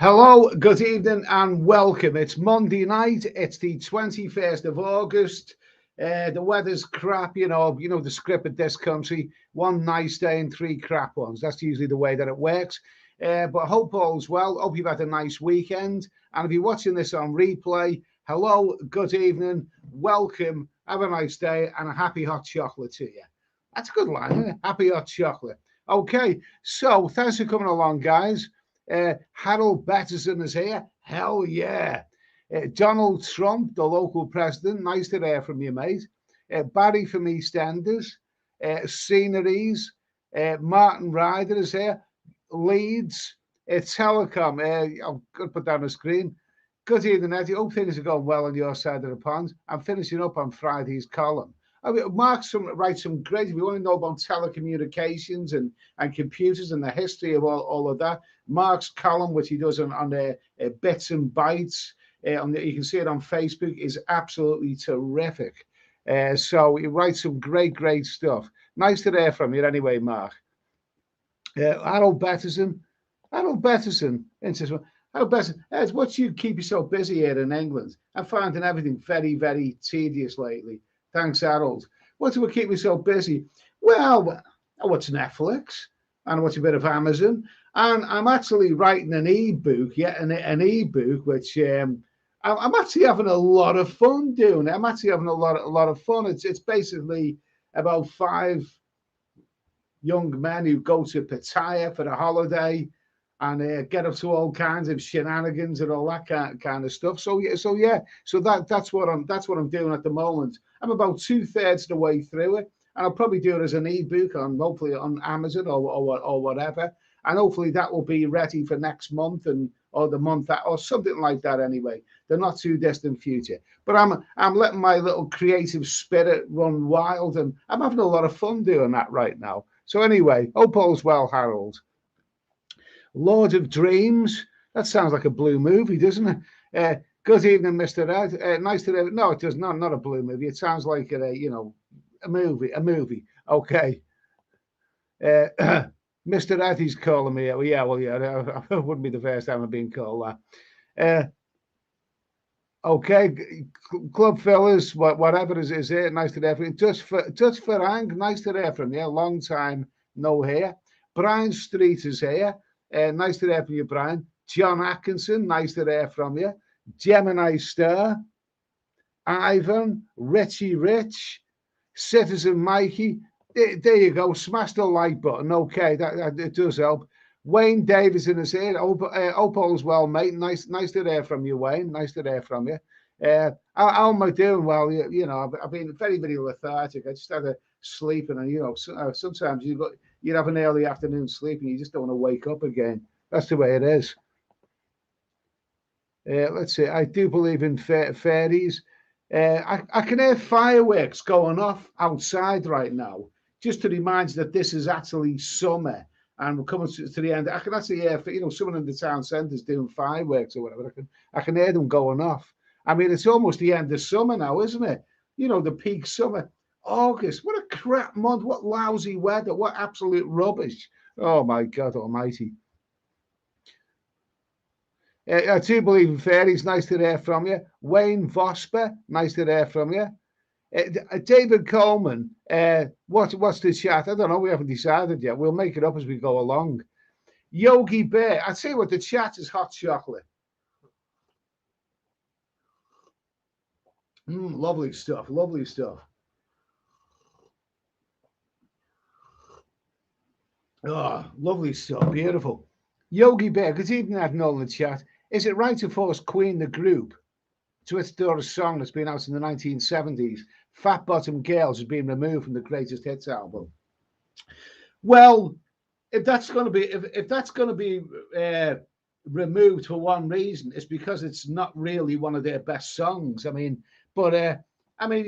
Hello, good evening, and welcome. It's Monday night. It's the 21st of August. The weather's crap, the script of this country. One nice day and three crap ones. That's usually the way that it works. But hope all's well. Hope you've had a nice weekend. And if you're watching this on replay, hello, good evening, welcome, have a nice day, and a happy hot chocolate to you. That's a good line, isn't it? Happy hot chocolate. Okay, so thanks for coming along, guys. Harold Batterson is here. Hell yeah. Donald Trump, the local president. Nice to hear from you, mate. Barry from EastEnders. Sceneries. Martin Ryder is here. Leeds. Telecom. I'm going to put down the screen. Good evening, Eddie. Hope things are going well on your side of the pond. I'm finishing up on Friday's column. I mean, Mark writes some great. If you want to know about telecommunications and computers and the history of all of that, Mark's column, which he does on Bits and Bytes, you can see it on Facebook, is absolutely terrific. So he writes some great stuff. Nice to hear from you anyway, Mark. Harold Batterson. Interesting. Harold Batterson, what you keep yourself busy here in England? I'm finding everything very tedious lately. Thanks, Harold. What do we keep me so busy? Well, I watch Netflix and I watch a bit of Amazon, and I'm actually writing an ebook, an ebook, which I'm actually having a lot of fun doing. I'm actually having a lot of fun. It's basically about 5 young men who go to Pattaya for a holiday and get up to all kinds of shenanigans and all that kind of stuff. So that's what I'm doing at the moment. I'm about 2/3 of the way through it, and I'll probably do it as an ebook hopefully on Amazon or whatever, and hopefully that will be ready for next month or the month or something like that. Anyway, the not too distant future. But I'm letting my little creative spirit run wild, and I'm having a lot of fun doing that right now. So anyway, hope all's well, Harold. Lord of Dreams. That sounds like a blue movie, doesn't it? Good evening, Mr. Ed. Nice to know. No, it does not a blue movie. It sounds like a movie. Okay. Mr. Eddie's calling me. Yeah, well, yeah, it wouldn't be the first time I've been called that. Okay, Club Fellas, whatever is here. Nice to hear from you. Dutch Farang, nice to hear from you. Long time no hear. Brian Street is here. Nice to hear from you, Brian. John Atkinson, nice to hear from you. Gemini Star, Ivan, Richie Rich, Citizen Mikey. There you go. Smash the like button. Okay, that it does help. Wayne Davidson is here. Hope all's well, mate. Nice to hear from you, Wayne. Nice to hear from you. How am I doing? Well, I've been very lethargic. I just had a sleep, and sometimes you have an early afternoon sleep, and you just don't want to wake up again. That's the way it is. Let's see. I do believe in fairies. I can hear fireworks going off outside right now, just to remind you that this is actually summer and we're coming to the end. I can actually hear, someone in the town centre's doing fireworks or whatever. I can hear them going off. I mean, it's almost the end of summer now, isn't it? The peak summer. August. What a crap month. What lousy weather. What absolute rubbish. Oh, my God almighty. I do believe in fairies. Nice to hear from you. Wayne Vosper. Nice to hear from you. David Coleman. What's the chat? I don't know. We haven't decided yet. We'll make it up as we go along. Yogi Bear. I'd say what the chat is hot chocolate. Lovely stuff. Lovely stuff. Oh, lovely stuff. Beautiful. Yogi Bear. Good evening, Admiral in the chat. Is it right to force Queen the group to withdraw a song that's been out in the 1970s? Fat Bottom Girls has been removed from the Greatest Hits album. Well, if that's going to be removed for one reason, it's because it's not really one of their best songs. I mean, you're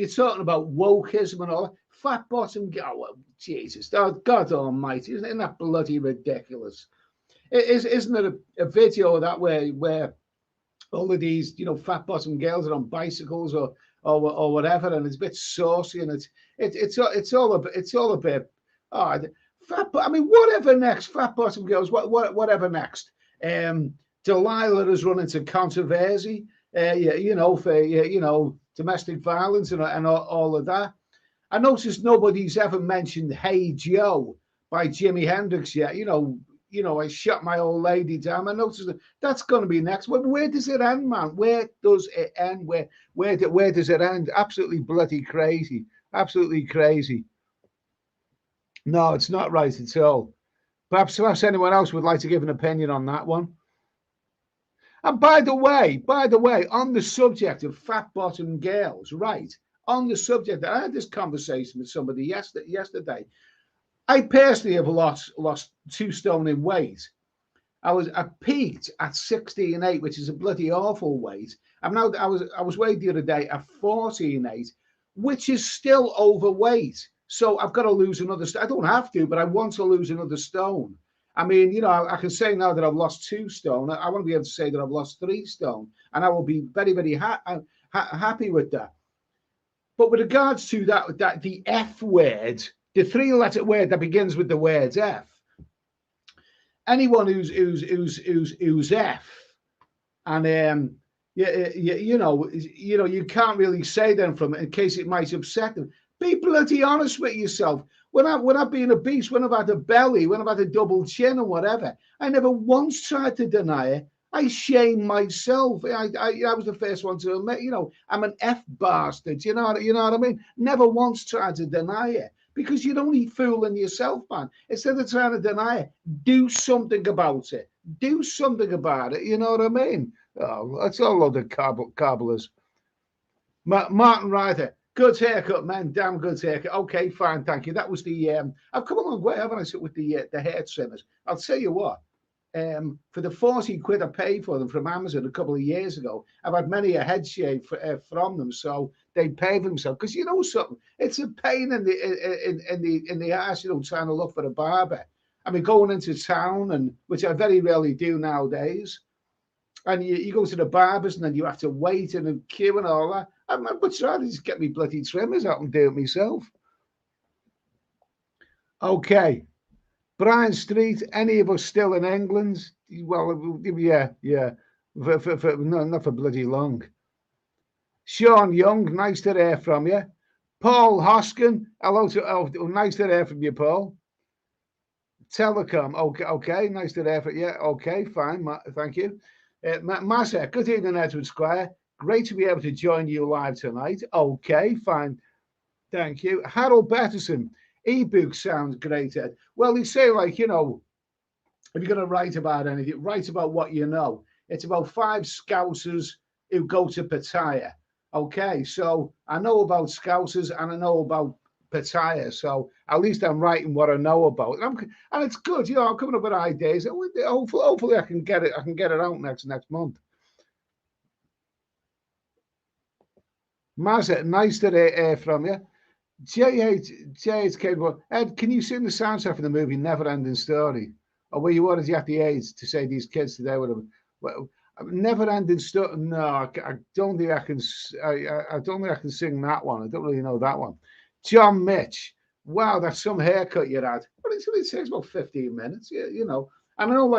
talking about wokeism and all that. Fat Bottom Girls. Oh, Jesus, God Almighty, isn't that bloody ridiculous? Isn't it a video that where all of these, fat bottom girls are on bicycles or whatever, and it's a bit saucy, and it's all a bit. Whatever next, fat bottom girls, whatever next. Delilah has run into controversy, for domestic violence and all of that. I noticed nobody's ever mentioned "Hey Joe" by Jimi Hendrix yet. I shot my old lady down. I noticed that's going to be next. Where does it end, man? Where does it end? Where does it end? Absolutely bloody crazy. Absolutely crazy. No, it's not right at all. Perhaps anyone else would like to give an opinion on that one. And by the way, on the subject of fat bottom girls, right? On the subject, I had this conversation with somebody yesterday. I personally have lost 2 stone in weight. I peaked at 16.8, which is a bloody awful weight. I was weighed the other day at 14.8, which is still overweight. So I've got to lose another. I don't have to, but I want to lose another stone. I mean, I can say now that I've lost 2 stone. I want to be able to say that I've lost 3 stone, and I will be very, very happy with that. But with regards to that the F word, the 3-letter word that begins with the word F, anyone who's F, and you can't really say them from it in case it might upset them. Be bloody honest with yourself. When I've been obese, when I've had a belly, when I've had a double chin or whatever, I never once tried to deny it. I shame myself. I was the first one to admit, I'm an F bastard. You know what I mean? Never once tried to deny it, because you're only fooling yourself, man. Instead of trying to deny it, do something about it. Do something about it. You know what I mean? Oh, that's all a load of cobblers. Martin Ryder. Good haircut, man. Damn good haircut. Okay, fine, thank you. That was the. I've come a long way, haven't I? With the hair trimmers. I'll tell you what. For the 40 quid I paid for them from Amazon a couple of years ago, I've had many a head shave from them, so they pay for themselves. Because you know something, it's a pain in the ass, trying to look for a barber. I mean, going into town, and which I very rarely do nowadays. And you go to the barbers, and then you have to wait in a queue and all that. I'm much rather just get me bloody trimmers out and do it myself. Okay. Brian Street, any of us still in England? Well, yeah. No, not for bloody long. Sean Young, nice to hear from you. Paul Hoskin, hello nice to hear from you, Paul. Telecom, okay, nice to hear from you. Okay, fine, thank you. Massa, good evening, Edward Square. Great to be able to join you live tonight. Okay, fine. Thank you. Harold Patterson, ebook sounds great, Ed. Well, they say, if you're going to write about anything, write about what you know. It's about 5 Scousers who go to Pattaya. Okay, so I know about Scousers and I know about Pattaya. So at least I'm writing what I know about. And it's good, I'm coming up with ideas. Hopefully I can get it. I can get it out next month. Mazza, nice to hear from you. J.H. Cable. Ed, can you sing the soundtrack for the movie Never Ending Story? Or were you already at the age to say these kids today would have? Well, Never Ending Story. No, I don't think I can. I don't think I can sing that one. I don't really know that one. John Mitch. Wow, that's some haircut you had. But it takes about 15 minutes. Yeah, I know,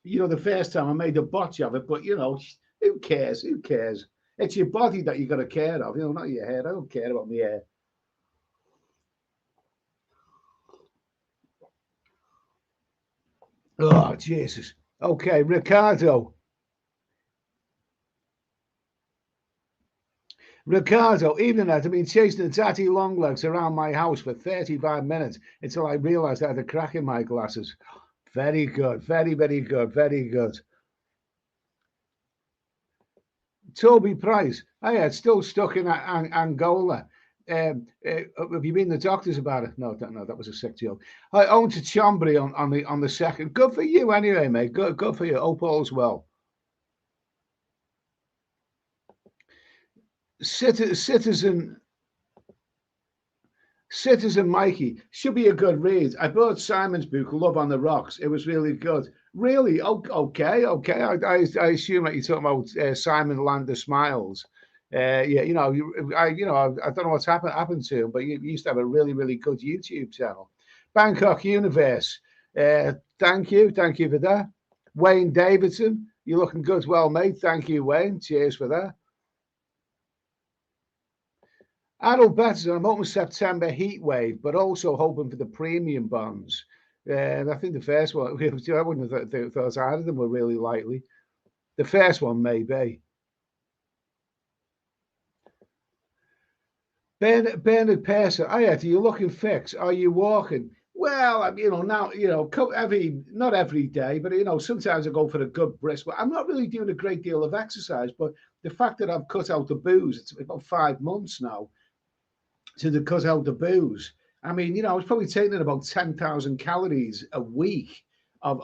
the first time I made a botch of it, but who cares? Who cares? It's your body that you got to care of, not your hair. I don't care about my hair. Oh, Jesus. Okay, Ricardo. Evening, I've been chasing the tatty longlegs around my house for 35 minutes until I realized I had a crack in my glasses. Very good. Very, very good. Very good. Toby Price. It's still stuck in Angola. Have you been to the doctors about it? No, that was a sick joke. I own to Chambry on the 2nd. Good for you anyway, mate. Good for you. Hope all's well. Citizen Mikey should be a good read. I bought Simon's book, Love on the Rocks. It was really good. Really? Okay. I assume that you're talking about Simon Land of Smiles. I don't know what's happened to him, but he used to have a really, really good YouTube channel. Bangkok Universe. Thank you for that. Wayne Davidson, you're looking good. Well, mate. Thank you, Wayne. Cheers for that. Adult Betters, I'm hoping September heat wave, but also hoping for the premium bonds. I think the first one, I wouldn't have thought either of them were really likely. The first one may be. Bernard Pearson, oh yeah, you're looking fixed. Are you walking? Well, now, not every day, but, sometimes I go for a good brisk. I'm not really doing a great deal of exercise, but the fact that I've cut out the booze, it's about 5 months now to cut out the booze. I was probably taking about 10,000 calories a week of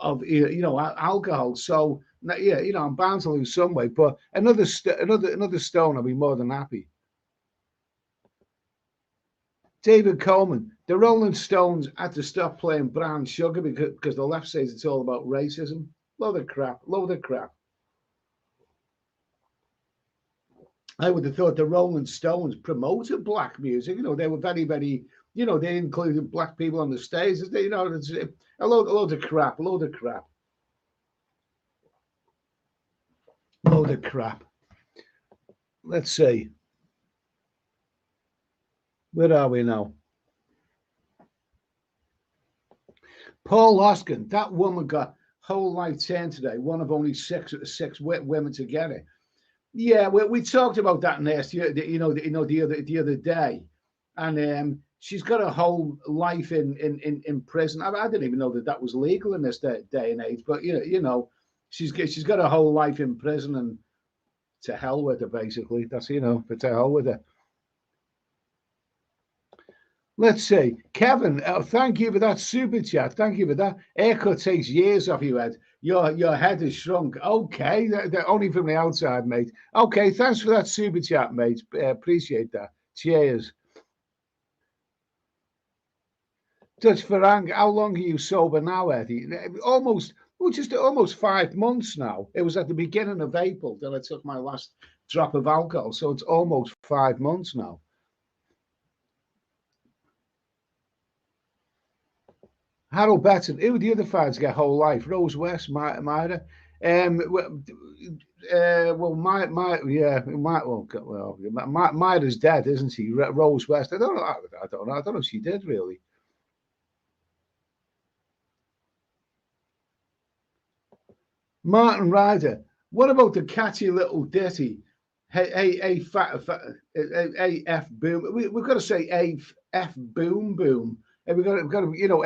alcohol. So, yeah, I'm bound to lose some weight, but another stone, I'll be more than happy. David Coleman, the Rolling Stones had to stop playing Brown Sugar because the left says it's all about racism. Load of crap. I would have thought the Rolling Stones promoted black music. They were very, very, they included black people on the stage. It's a load of crap. Load of crap. Let's see. Where are we now? Paul Hoskin, that woman got whole life turned today. One of only six women to get it. Yeah, we talked about that last year. The other day, and she's got a whole life in prison. I didn't even know that was legal in this day and age. But she's got a whole life in prison, and to hell with her. Basically, that's but to hell with her. Let's see. Kevin, thank you for that super chat. Thank you for that. Haircut takes years off your head. Your head is shrunk. Okay, they're only from the outside, mate. Okay, thanks for that super chat, mate. Appreciate that. Cheers. Dutch Farang, how long are you sober now, Eddie? Almost 5 months now. It was at the beginning of April that I took my last drop of alcohol, so it's almost 5 months now. Harold Betton, who the other fans get whole life? Rose West, Myra. Myra's dead, isn't she? Rose West. I don't know. I don't know. I don't know if she did really. Martin Ryder. What about the catchy little ditty? Hey, F boom. We've got to say F boom boom. We've got to,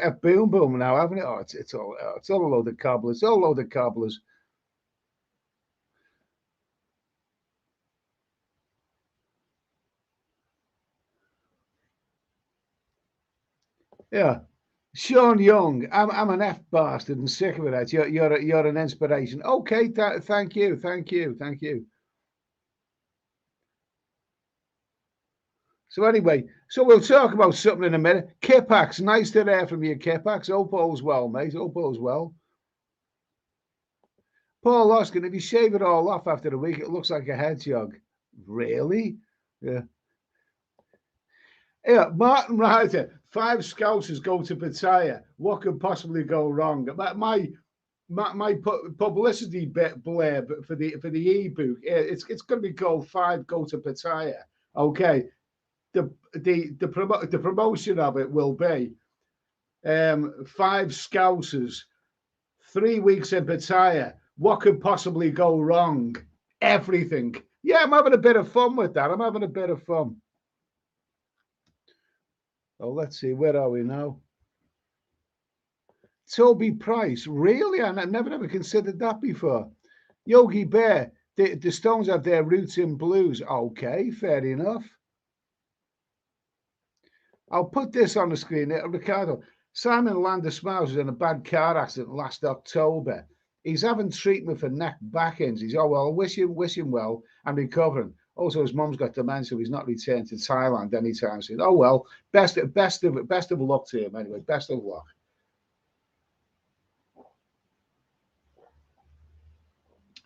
F boom boom now, haven't it? Oh, it's all a load of cobblers. It's all a load of cobblers. Yeah, Sean Young. I'm an F bastard and sick of it. You're an inspiration. Okay, thank you. So anyway, we'll talk about something in a minute. Kipax, nice to hear from you, Kipax. Hope all's well, mate. Hope all's well. Paul Hoskin, if you shave it all off after a week, it looks like a hedgehog. Really? Yeah. Yeah, Martin Ryder, 5 Scousers go to Pattaya. What could possibly go wrong? My publicity blurb for the ebook, it's going to be called 5 Go to Pattaya. Okay. The promotion of it will be 5 Scousers, 3 weeks in Pattaya. What could possibly go wrong? Everything. Yeah, I'm having a bit of fun with that. I'm having a bit of fun. Oh, let's see. Where are we now? Toby Price. Really? I never considered that before. Yogi Bear. The Stones have their roots in blues. Okay, fair enough. I'll put this on the screen. Ricardo, Simon Landis-Mouse was in a bad car accident last October. He's having treatment for back injuries. Oh, well, wish him well and recovering. Also, his mum's got dementia, so he's not returned to Thailand anytime soon. Oh, well, best of luck to him anyway. Best of luck.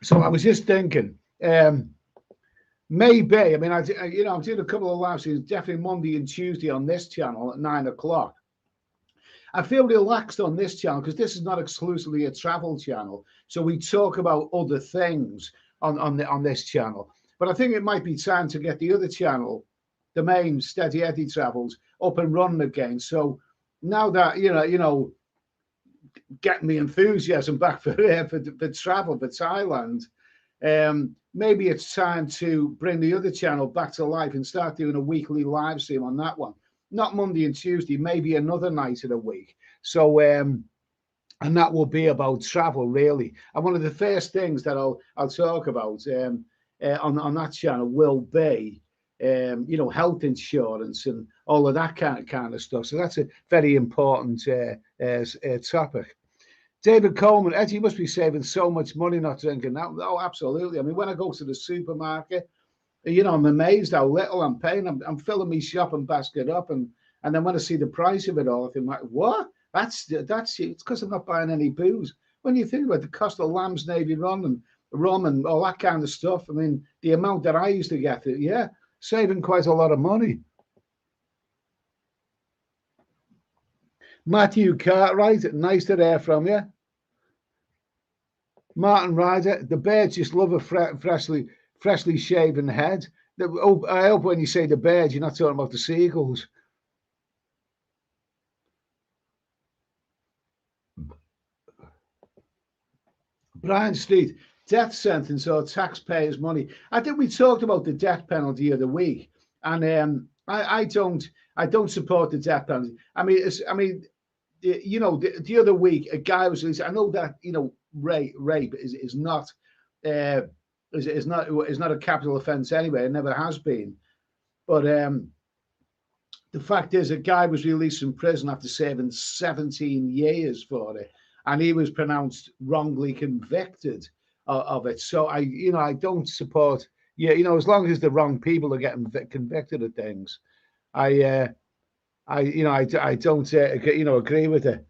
So I was just thinking, maybe, I'm doing a couple of live streams, definitely Monday and Tuesday on this channel at 9 o'clock. I feel relaxed on this channel because this is not exclusively a travel channel. So we talk about other things on this channel. But I think it might be time to get the other channel, the main Steady Eddie Travels, up and running again. So now that getting the enthusiasm back for travel for Thailand, maybe it's time to bring the other channel back to life and start doing a weekly live stream on that one. Not Monday and Tuesday, maybe another night of the week. So and that will be about travel, really. And one of the first things that I'll talk about on that channel will be health insurance and all of that kind of stuff. So that's a very important topic. David Coleman, Eddie, you must be saving so much money not drinking that. Oh, absolutely. I mean, when I go to the supermarket, I'm amazed how little I'm paying. I'm filling my shopping basket up, and then when I see the price of it all, I think, what? That's it's because I'm not buying any booze. When you think about the cost of Lamb's Navy rum and all that kind of stuff, I mean, the amount that I used to get, saving quite a lot of money. Matthew Cartwright, nice to hear from you. Martin Ryder, the birds just love a freshly shaven head. I hope when you say the birds, you're not talking about the seagulls. Brian Street, death sentence or taxpayers' money. I think we talked about the death penalty the other week, and I don't support the death penalty. I mean, the other week a guy was released. I know that rape is not a capital offence anyway. It never has been, but the fact is, a guy was released from prison after serving 17 years for it, and he was pronounced wrongly convicted of it. So I don't support. As long as the wrong people are getting convicted of things, I don't agree with it.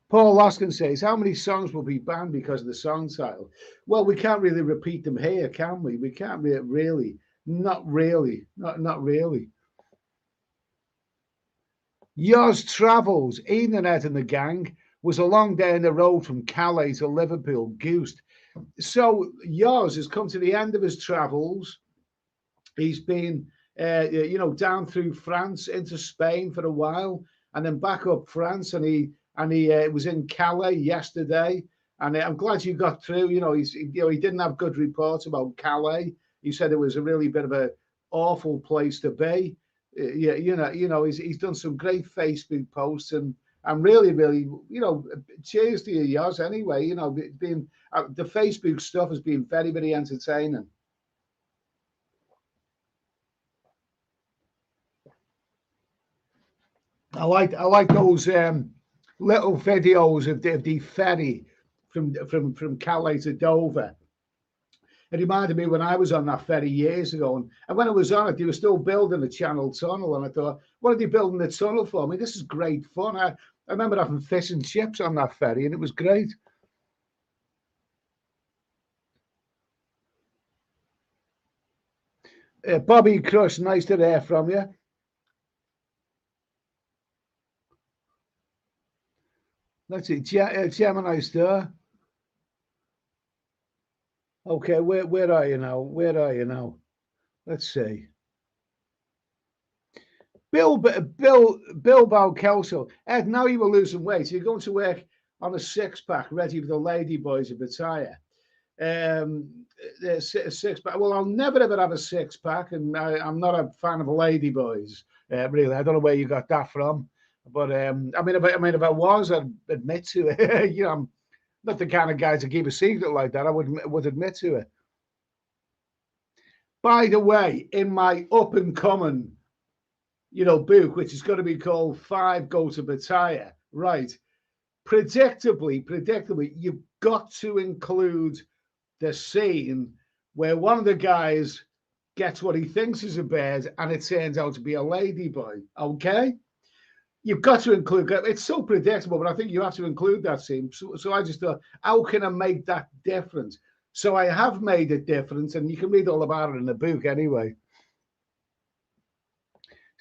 Paul Loskin says, how many songs will be banned because of the song title? Well, we can't really repeat them here, can we? We can't really. Not really. Not really. Yours Travels, Ian and Ed and the gang, was a long day on the road from Calais to Liverpool, Goosed. So yours has come to the end of his travels. He's been, down through France into Spain for a while, and then back up France, and he was in Calais yesterday. And I'm glad you got through. He didn't have good reports about Calais. He said it was a really bit of a awful place to be. He's done some great Facebook posts, and I'm really, cheers to you, Yoz. Anyway, the Facebook stuff has been very, very entertaining. I like those little videos of the ferry from Calais to Dover. It reminded me when I was on that ferry years ago, and when I was on it, they were still building the Channel Tunnel, and I thought, what are they building the tunnel for? I mean, this is great fun. I remember having fish and chips on that ferry, and it was great. Bobby Crush, nice to hear from you. Let's see, Gemini Star. Okay, where are you now? Where are you now? Let's see. Bilbao Kelso. Ed, now you were losing weight. You're going to work on a six-pack ready for the lady boys of Battaya. Six-pack. Well, I'll never ever have a six-pack, and I'm not a fan of lady boys. Really, I don't know where you got that from. But I mean, if I was, I'd admit to it. I'm not the kind of guy to keep a secret like that. I would admit to it. By the way, in my up and coming, book, which is going to be called 5 Go to Battaya, right? Predictably, you've got to include the scene where one of the guys gets what he thinks is a bird, and it turns out to be a ladyboy. Okay. You've got to include it. It's so predictable, but I think you have to include that scene. So I just thought, how can I make that different? So I have made it different, and you can read all about it in the book anyway.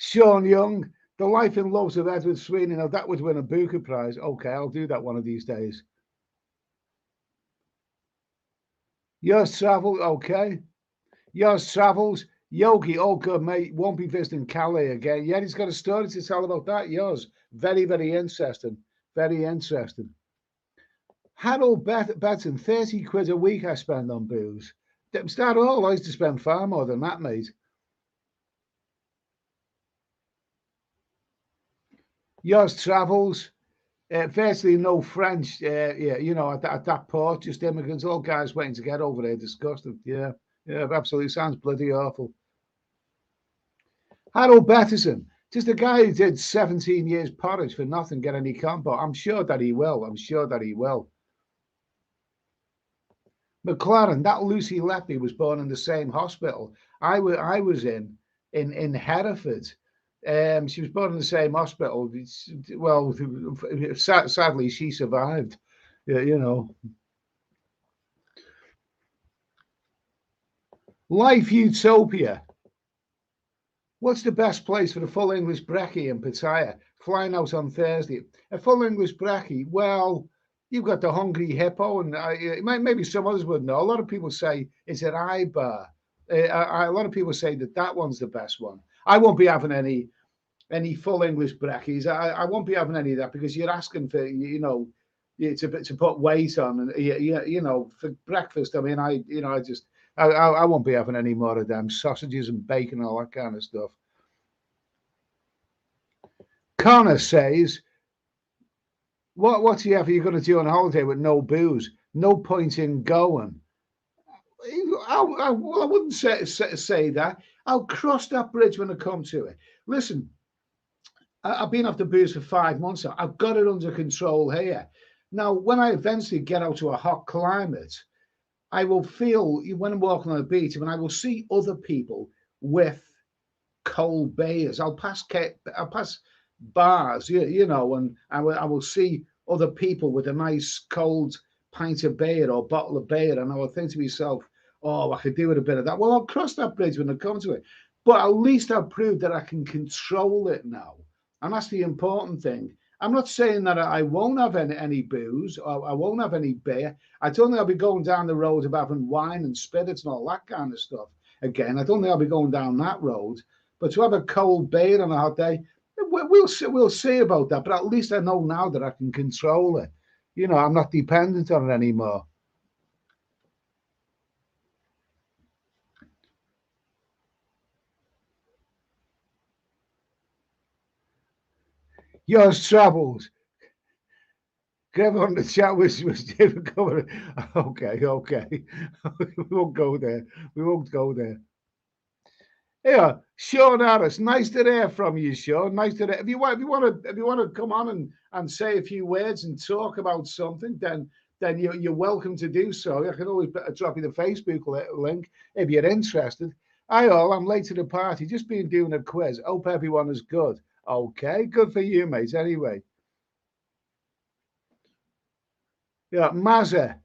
Sean Young, The Life and Loves of Edward Sweeney. Now that would win a Booker Prize. Okay, I'll do that one of these days. Yours Travel, okay. Yours Travels, Yogi, oh good mate, won't be visiting Calais again. Yeah, he's got a story to tell about that. Yours, very, very interesting. Very interesting. Harold Betton, 30 quid a week I spend on booze. It's not all. I used to spend far more than that, mate. Yours Travels, virtually no French. Yeah, you know, at that port, just immigrants, all guys waiting to get over there, disgusted. Yeah, yeah, absolutely sounds bloody awful. Harold Bettison, just a guy who did 17 years porridge for nothing, get any compo. I'm sure that he will. I'm sure that he will. McLaren, that Lucy Leppy was born in the same hospital I was in Hereford. She was born in the same hospital. Well, sadly, she survived. Yeah, you know. Life Utopia. What's the best place for a full English brekkie in Pattaya? Flying out on Thursday. A full English brekkie. Well, you've got the Hungry Hippo, and maybe some others would know. A lot of people say it's at Ibar. A lot of people say that one's the best one. I won't be having any full English brekkies. I won't be having any of that because you're asking for to put weight on, and you know, for breakfast. I mean, I won't be having any more of them sausages and bacon and all that kind of stuff. Connor says, what's the ever you're going to do on holiday with no booze? No point in going. Well, I wouldn't say that. I'll cross that bridge when I come to it. Listen, I've been off the booze for 5 months now. I've got it under control here. Now, when I eventually get out to a hot climate, I will feel when I'm walking on the beach, when I will see other people with cold beers. I'll pass bars, you know, and I will see other people with a nice cold pint of beer or bottle of beer, and I will think to myself, "Oh, I could do with a bit of that." Well, I'll cross that bridge when I come to it, but at least I've proved that I can control it now, and that's the important thing. I'm not saying that I won't have any booze or I won't have any beer. I don't think I'll be going down the road of having wine and spirits and all that kind of stuff again. I don't think I'll be going down that road. But to have a cold beer on a hot day, we'll see about that. But at least I know now that I can control it. You know, I'm not dependent on it anymore. Yours travels. Grab on the chat was David Cover. Okay, okay. We won't go there. We won't go there. Yeah, Sean Harris, nice to hear from you, Sean. Nice to hear. If you want to come on and say a few words and talk about something, then you're welcome to do so. I can always drop you the Facebook link if you're interested. Hi all, I'm late to the party. Just been doing a quiz. Hope everyone is good. Okay, good for you, mate. Anyway, yeah, Mazza,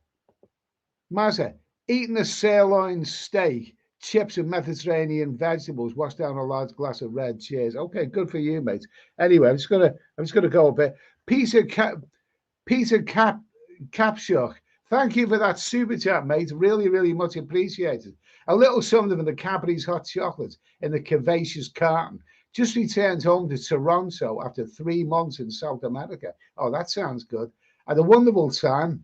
eating a sirloin steak, chips and Mediterranean vegetables, wash down a large glass of red. Cheers. Okay, good for you, mate. Anyway, I'm just gonna go a bit. Peter Capshock. Thank you for that super chat, mate. Really, really much appreciated. A little something from the Cadbury's hot chocolate in the curvaceous carton. Just returned home to Toronto after 3 months in South America. Oh, that sounds good. Had a wonderful time.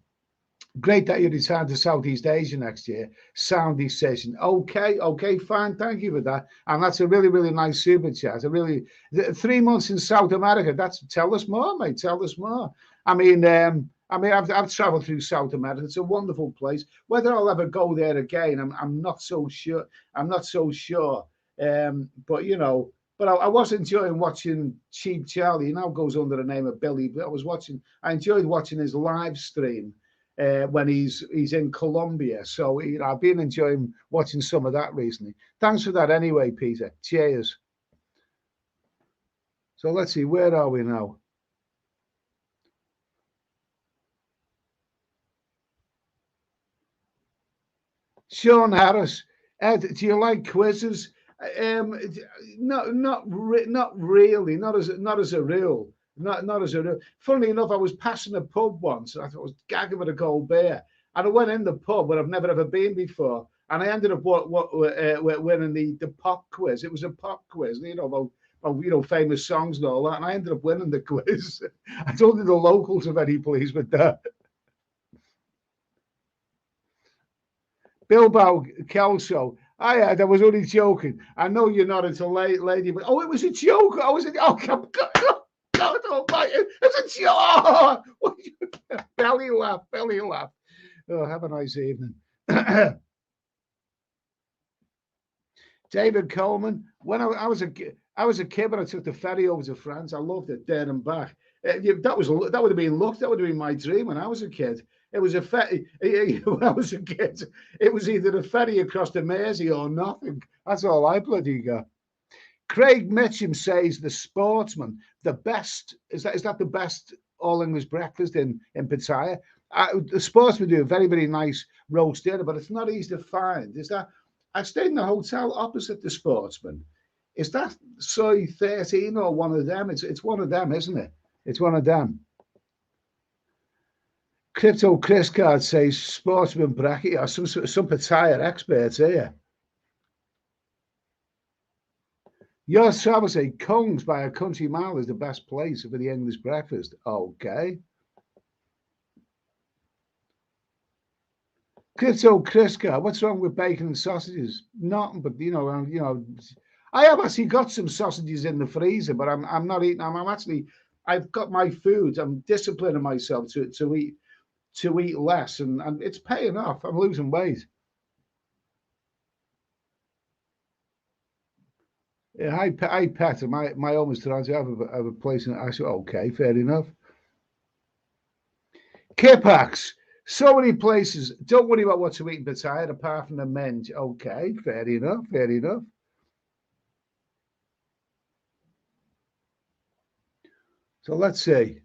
Great that you return to Southeast Asia next year. Sound decision. Okay, okay, fine. Thank you for that. And that's a really, really nice super chat. 3 months in South America. Tell us more, mate. Tell us more. I've travelled through South America. It's a wonderful place. Whether I'll ever go there again, I'm not so sure. I'm not so sure. But you know, but I was enjoying watching Cheap Charlie. He now goes under the name of Billy. But I enjoyed watching his live stream when he's in Colombia. So I've been enjoying watching some of that recently. Thanks for that anyway, Peter. Cheers. So let's see, where are we now? Sean Harris, Ed, do you like quizzes? Not really, not as a rule, not as a rule. Funnily enough, I was passing a pub once, and I thought I was gagging with a cold beer, and I went in the pub where I've never ever been before, and I ended up winning the pop quiz. It was a pop quiz, about famous songs and all that, and I ended up winning the quiz. I don't think the locals are very pleased with that. Bilbao Kelso. I was only joking. I know you're not into lady, but it was a joke. I was God almighty, it's a joke. Belly laugh. Oh, have a nice evening. David Coleman. When I was a kid when I took the ferry over to France. I loved it there and back. That would have been luck. That would have been my dream when I was a kid. It was a ferry. When I was a kid, it was either a ferry across the Mersey or nothing. That's all I bloody got. Craig Mitchum says the Sportsman, the best. Is that the best all English breakfast in Pattaya? The Sportsman do a very, very nice roast dinner, but it's not easy to find. Is that? I stayed in the hotel opposite the Sportsman. Is that Soy 13 or one of them? It's one of them, isn't it? It's one of them. Crypto Chris Card says Sportsman bracket. Yeah, some Pattaya experts here. Your travel say Kongs by a country mile is the best place for the English breakfast. Okay. Crypto Chris Card, what's wrong with bacon and sausages? Nothing, but I have actually got some sausages in the freezer, but I'm not eating. I've got my food. I'm disciplining myself to eat less, and it's paying off. I'm losing weight. Yeah, hi Petter. My home is trying to have a place in actually. Okay, fair enough. Kipax. So many places. Don't worry about what to eat in Pattaya apart from the men's. Okay, fair enough. So let's see.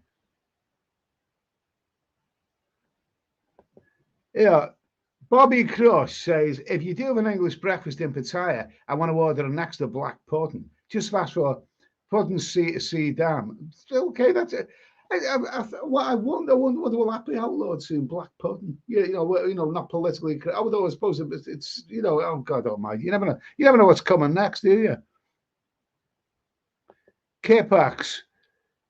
Yeah, Bobby Crush says, if you do have an English breakfast in Pattaya, I want to order an extra black pudding. Just ask for pudding Dam. Okay, that's it. I wonder whether will that be outlawed soon? Black pudding, not politically. Although I suppose it's oh God Almighty, you never know. You never know what's coming next, do you? Kipax,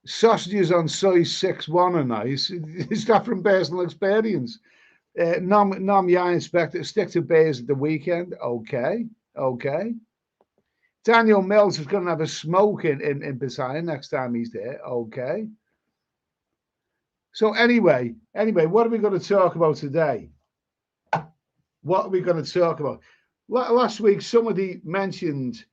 sausages on Soy 6-1 are nice. Is that from personal experience? Nom yeah, Inspector, stick to beers at the weekend. Okay. Daniel Mills is going to have a smoke in Pattaya next time he's there. Okay. So anyway, what are we going to talk about today? Last week, somebody mentioned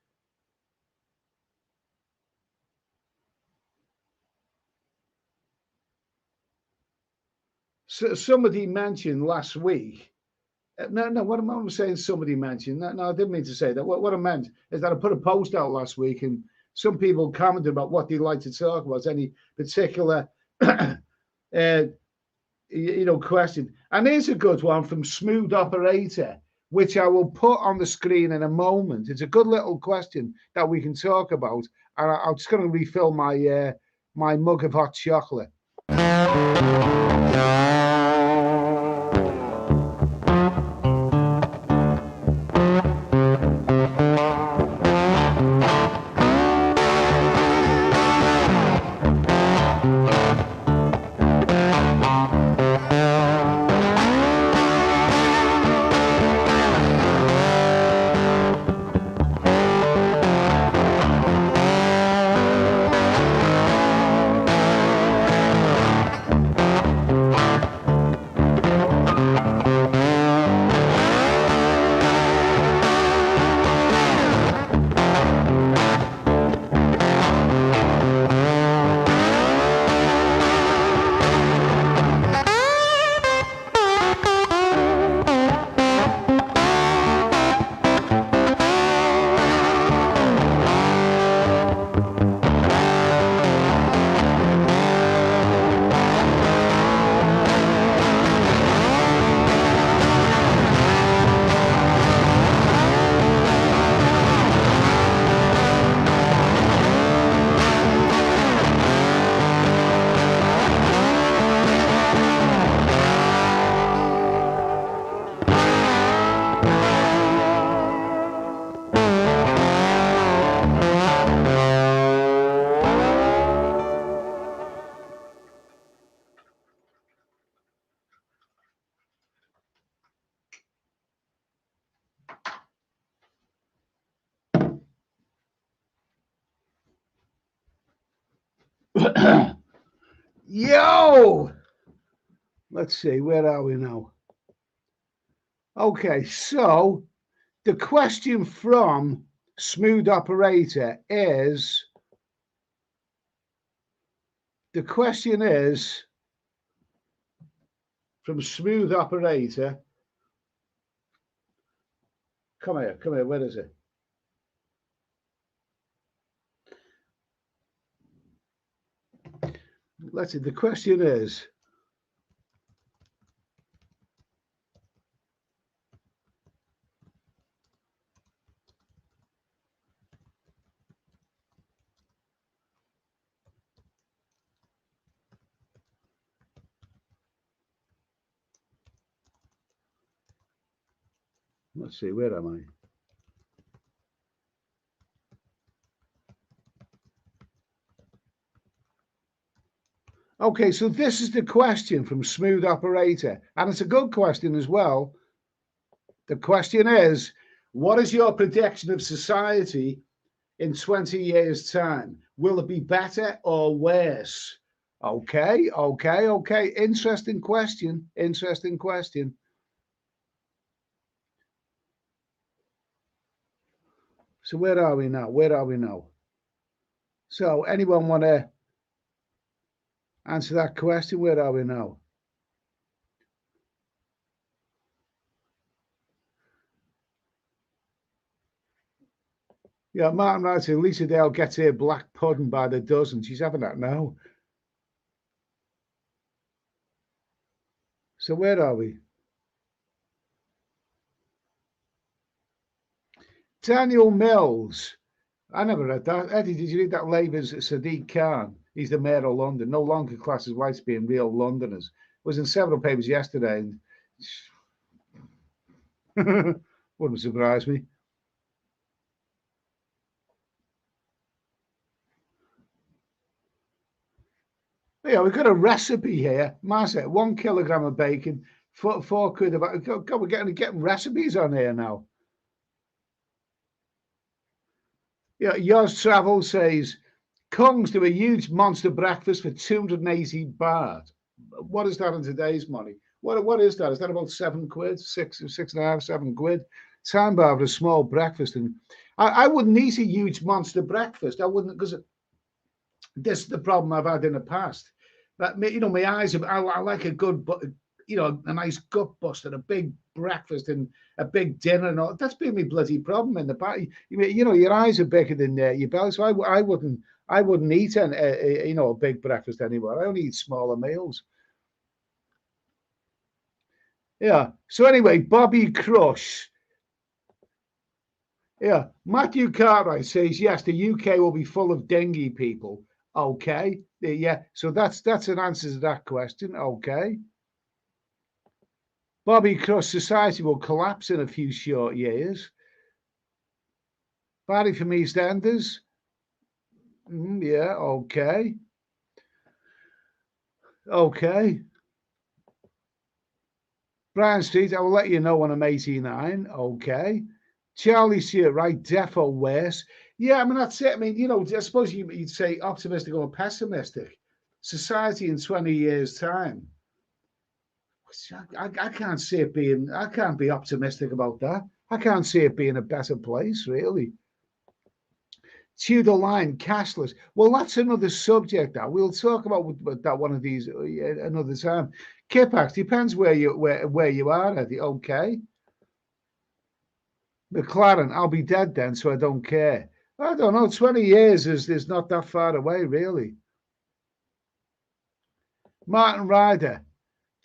last week. No, what am I saying? Somebody mentioned. No, I didn't mean to say that. What I meant is that I put a post out last week, and some people commented about what they'd like to talk about, any particular question. And here's a good one from Smooth Operator, which I will put on the screen in a moment. It's a good little question that we can talk about. And I'm just going to refill my my mug of hot chocolate. Yo! Let's see, where are we now? Okay, so the question from Smooth Operator is, from Smooth Operator, come here, where is it? Let's see, the question is, let's see, where am I? Okay, so this is the question from Smooth Operator, and it's a good question as well. The question is, what is your prediction of society in 20 years' time? Will it be better or worse? Okay. Interesting question. So where are we now? So anyone want to answer that question? Where are we now? Yeah, Martin writes, Lisa Dale gets her black pudding by the dozen. She's having that now. So where are we? Daniel Mills. I never read that. Eddie, did you read that Labour's Sadiq Khan? He's the mayor of London. No longer classes whites being real Londoners. Was in several papers yesterday. And wouldn't surprise me. Yeah, we've got a recipe here. Marcia, 1 kilogram of bacon, 4 quid of. God, we're getting recipes on here now. Yeah, Yours Travel says Kongs do a huge monster breakfast for 280 baht. What is that in today's money? What is that? Is that about 7 quid? 6.5, 7 quid? Time bar for a small breakfast, and I wouldn't eat a huge monster breakfast. I wouldn't, because this is the problem I've had in the past. That my eyes. I like a good, a nice gut buster, a big breakfast and a big dinner, and all. That's been my bloody problem in the past. Your eyes are bigger than your belly, so I wouldn't eat a big breakfast anymore. I only eat smaller meals. Yeah. So anyway, Bobby Crush. Yeah. Matthew Cartwright says yes. The UK will be full of dingy people. Okay. Yeah. So that's an answer to that question. Okay. Bobby Crush, society will collapse in a few short years. Barry from EastEnders. Yeah. Okay. Okay. Brian Street, I will let you know when I'm 89. Okay. Charlie Stewart, right? Defo worse. Yeah, I mean, that's it. I mean, I suppose you'd say optimistic or pessimistic. Society in 20 years' time. I can't see it being, I can't be optimistic about that. I can't see it being a better place, really. Tudor line, cashless. Well, that's another subject that we'll talk about that one of these another time. Kipax, depends where you are, Eddie. Okay. McLaren, I'll be dead then, so I don't care. I don't know. 20 years is not that far away, really. Martin Ryder,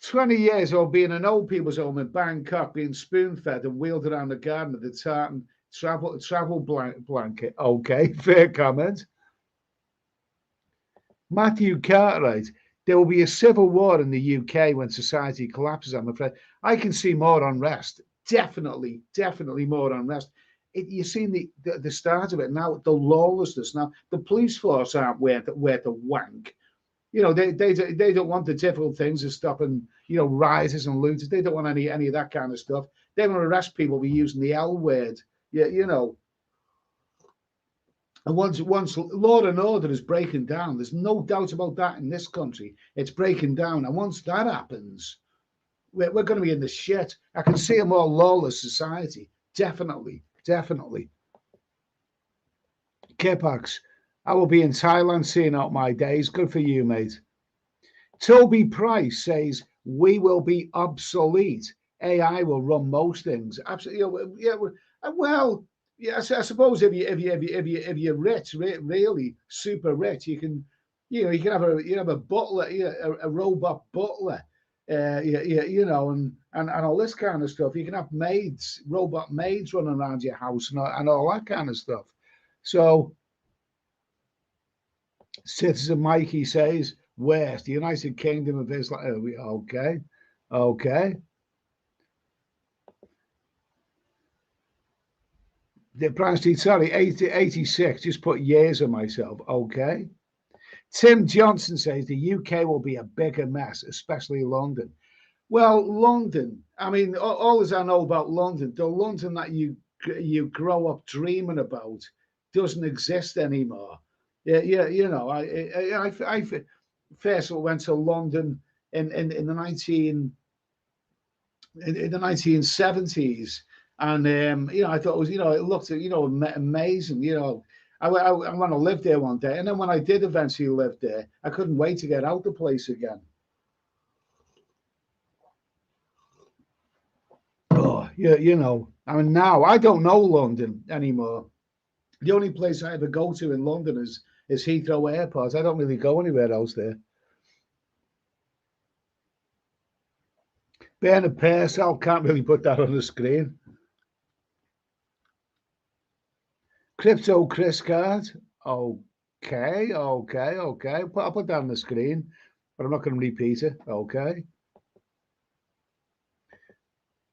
20 years old, being an old people's home in Bangkok, being spoon-fed and wheeled around the garden of the tartan travel blanket. Okay, fair comment. Matthew Cartwright, there will be a civil war in the UK when society collapses, I'm afraid. I can see more unrest. Definitely more unrest. You're seeing the start of it now, the lawlessness. Now, the police force aren't where to wank. They don't want the difficult things of stopping, rioters and looters. They don't want any of that kind of stuff. They want to arrest people for using the L word. Yeah. And once law and order is breaking down, there's no doubt about that in this country. It's breaking down. And once that happens, we're going to be in the shit. I can see a more lawless society. Definitely. Definitely. Kipax, I will be in Thailand seeing out my days. Good for you, mate. Toby Price says, we will be obsolete. AI will run most things. Absolutely. Yeah. Well, yes, I suppose if you're rich, really super rich, you can, you can have a butler, a robot butler, and all this kind of stuff. You can have maids, robot maids running around your house and all that kind of stuff. So, Citizen Mikey says, West, the United Kingdom of Islam. Okay, okay. The Brian Street, sorry, 86. Just put years on myself. Okay. Tim Johnson says the UK will be a bigger mess, especially London. Well, London. I mean, all as I know about London, the London that you grow up dreaming about doesn't exist anymore. Yeah. I first went to London in the 1970s, and I thought it was, it looked, amazing. I want to live there one day, and then when I did eventually live there, I couldn't wait to get out the place again. Oh, yeah. I mean, now I don't know London anymore. The only place I ever go to in London is Heathrow Airport. I don't really go anywhere else there. Bernard Purcell, can't really put that on the screen. Crypto Chris card. Okay. I'll put that on the screen, but I'm not going to repeat it. Okay.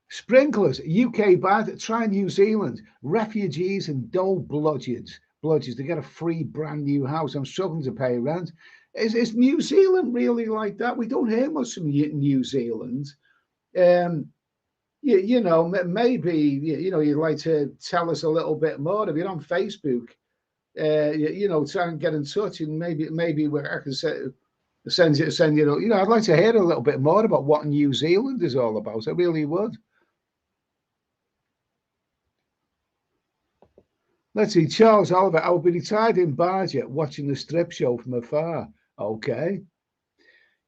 Sprinklers, UK bad. Try New Zealand. Refugees and dull bludgeons to get a free brand new house. I'm struggling to pay rent. Is New Zealand really like that? We don't hear much from New Zealand. Maybe you'd like to tell us a little bit more. If you're on Facebook, try and get in touch, and maybe I can send you. I'd like to hear a little bit more about what New Zealand is all about. I really would. Let's see, Charles Oliver. I will be retired in Barger watching the strip show from afar. Okay.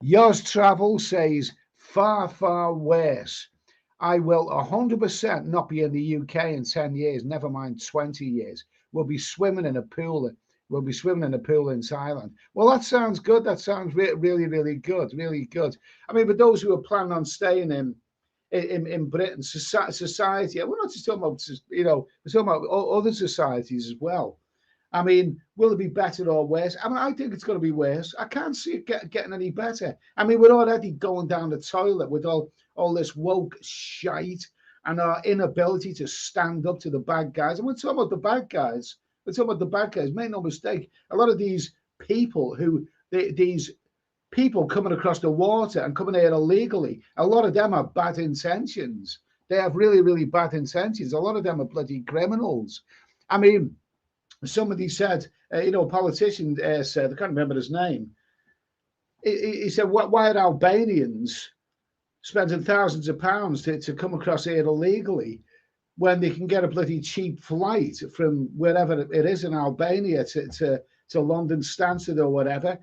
Yours Travel says far, far worse. I will 100% not be in the UK in 10 years, never mind 20 years. We'll be swimming in a pool. We'll be swimming in a pool in Thailand. Well, that sounds good. That sounds really, really good. Really good. I mean, for those who are planning on staying in Britain, society, we're not just talking about, we're talking about other societies as well. I mean, will it be better or worse? I mean, I think it's going to be worse. I can't see it getting any better. I mean, we're already going down the toilet with all this woke shite and our inability to stand up to the bad guys. And we're talking about the bad guys. We're talking about the bad guys. Make no mistake. A lot of these people these people coming across the water and coming here illegally, a lot of them have bad intentions. They have really, really bad intentions. A lot of them are bloody criminals. I mean, somebody said, a politician said, I can't remember his name. He said, why are Albanians spending thousands of pounds to come across here illegally when they can get a bloody cheap flight from wherever it is in Albania to London Stansted or whatever?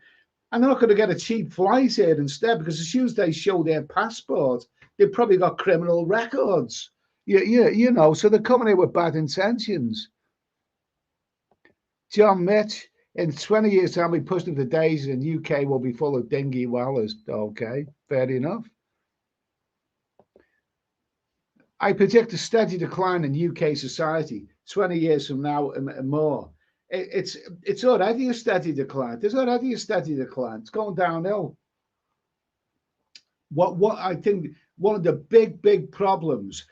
And they're not going to get a cheap flight here instead, because as soon as they show their passport, they've probably got criminal records. So they're coming here with bad intentions. John Mitch, in 20 years' time, we push them to daisies and UK will be full of dingy wallers. Okay, fair enough. I predict a steady decline in UK society 20 years from now and more. It's already a steady decline. There's already a steady decline. It's going downhill. What I think one of the big problems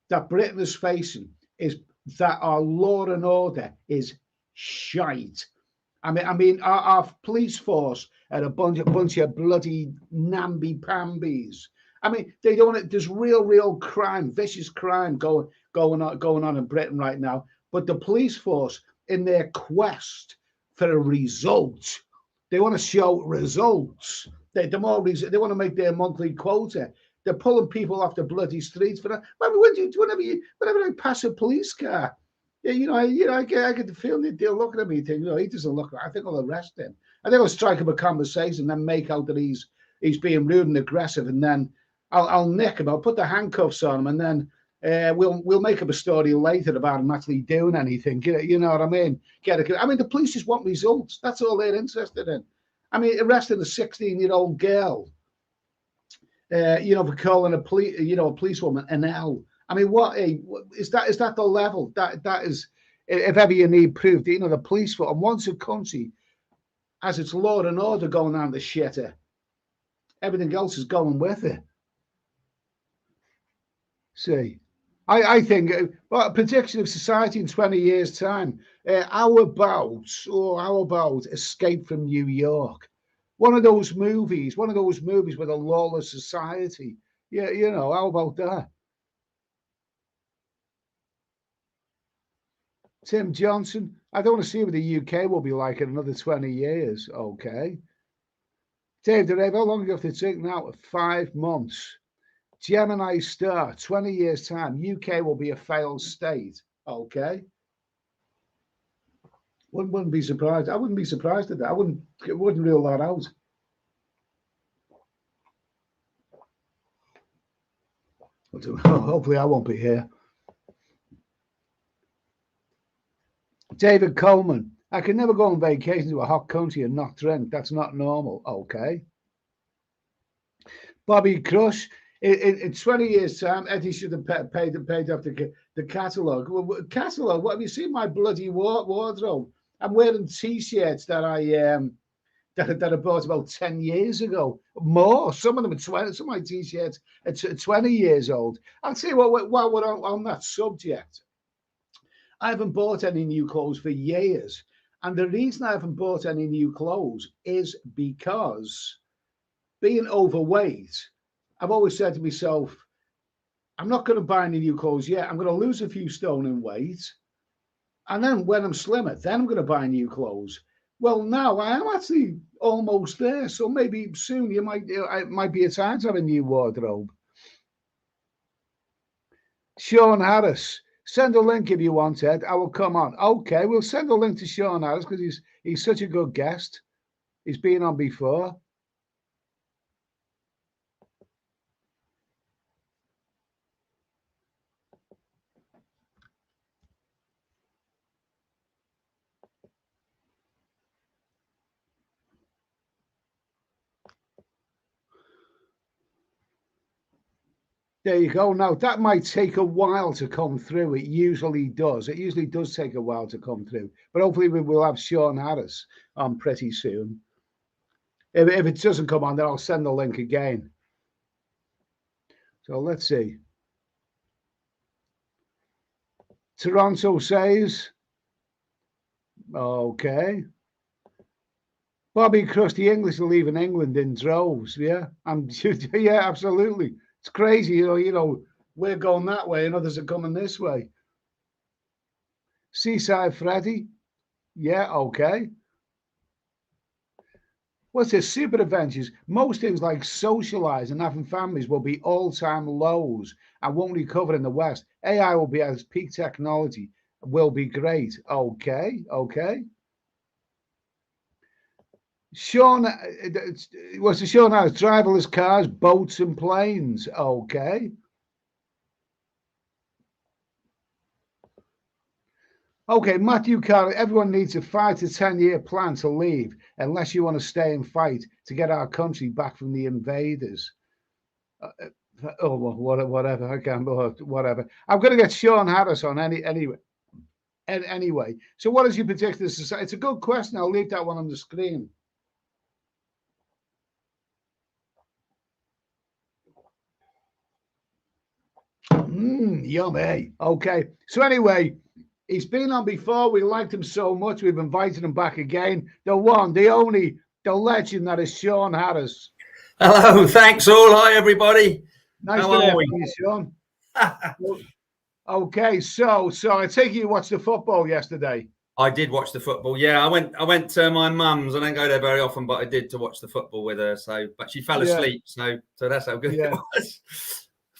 that Britain is facing is that our law and order is shite. I mean, our police force are a bunch of bloody namby-pambies. I mean, they don't. There's real crime, vicious crime going on in Britain right now. But the police force in their quest for a result. They want to show results. They want to make their monthly quota. They're pulling people off the bloody streets for that. Whenever I pass a police car, I get the feeling they're looking at me thinking, he doesn't look right. I think I'll arrest him. I think I'll strike him a conversation, then make out that he's being rude and aggressive, and then I'll nick him. I'll put the handcuffs on him, and then we'll make up a story later about him actually doing anything. You know what I mean? The police just want results. That's all they're interested in. Arresting a 16-year-old girl, for calling a policewoman an L. What is that? Is that the level? That is, if ever you need proof, the police force. And once a country has its law and order going on the shitter, everything else is going with it. See, I think, a prediction of society in 20 years' time, how about Escape from New York? One of those movies with a lawless society. Yeah, how about that? Tim Johnson, I don't want to see what the UK will be like in another 20 years. Okay. Dave DeRave, how long do you have to take now? 5 months. Gemini Star, 20 years' time, UK will be a failed state. Okay. Wouldn't be surprised. I wouldn't be surprised at that. I wouldn't rule that out. Hopefully I won't be here. David Coleman, I can never go on vacation to a hot country and not drink. That's not normal. Okay. Bobby Crush, in 20 years' time, Eddie should have paid off the catalogue. Well, catalogue? What have you seen? My bloody wardrobe. I'm wearing T-shirts that I bought about 10 years ago. More. Some of them are 20. Some of my T-shirts are 20 years old. I'll tell you what. While we're on that subject, I haven't bought any new clothes for years, and the reason I haven't bought any new clothes is because being overweight. I've always said to myself, I'm not going to buy any new clothes yet. I'm going to lose a few stone in weight. And then when I'm slimmer, then I'm going to buy new clothes. Well, now I am actually almost there. So maybe soon it might be a time to have a new wardrobe. Sean Harris, send a link if you want, Ed. I will come on. Okay, we'll send a link to Sean Harris because he's such a good guest. He's been on before. There you go. Now, that might take a while to come through. It usually does. It usually does take a while to come through. But hopefully we will have Sean Harris on pretty soon. If it doesn't come on, then I'll send the link again. So let's see. Toronto says, okay. Bobby Crust, the English are leaving England in droves. Yeah, yeah, absolutely. It's crazy, we're going that way and others are coming this way. Seaside Freddy, yeah, okay. What's this? Super adventures. Most things like socializing and having families will be all-time lows and won't recover in the West. AI will be as peak technology, will be great. Okay. Sean, what's the show now? Driverless cars, boats, and planes. Okay. Okay, Matthew Carter, everyone needs a 5 to 10 year plan to leave, unless you want to stay and fight to get our country back from the invaders. Whatever. I can't. Whatever. I'm going to get Sean Harris on anyway. Anyway, so what is your particular society? It's a good question. I'll leave that one on the screen. Yummy. Okay. So anyway, he's been on before. We liked him so much. We've invited him back again. The one, the only, the legend that is Sean Harris. Hello. Thanks all. Hi, everybody. Nice to have you, Sean. Okay. So I take you watched the football yesterday. I did watch the football. Yeah, I went to my mum's. I don't go there very often, but I did to watch the football with her. So, but she fell asleep. So that's how good it was.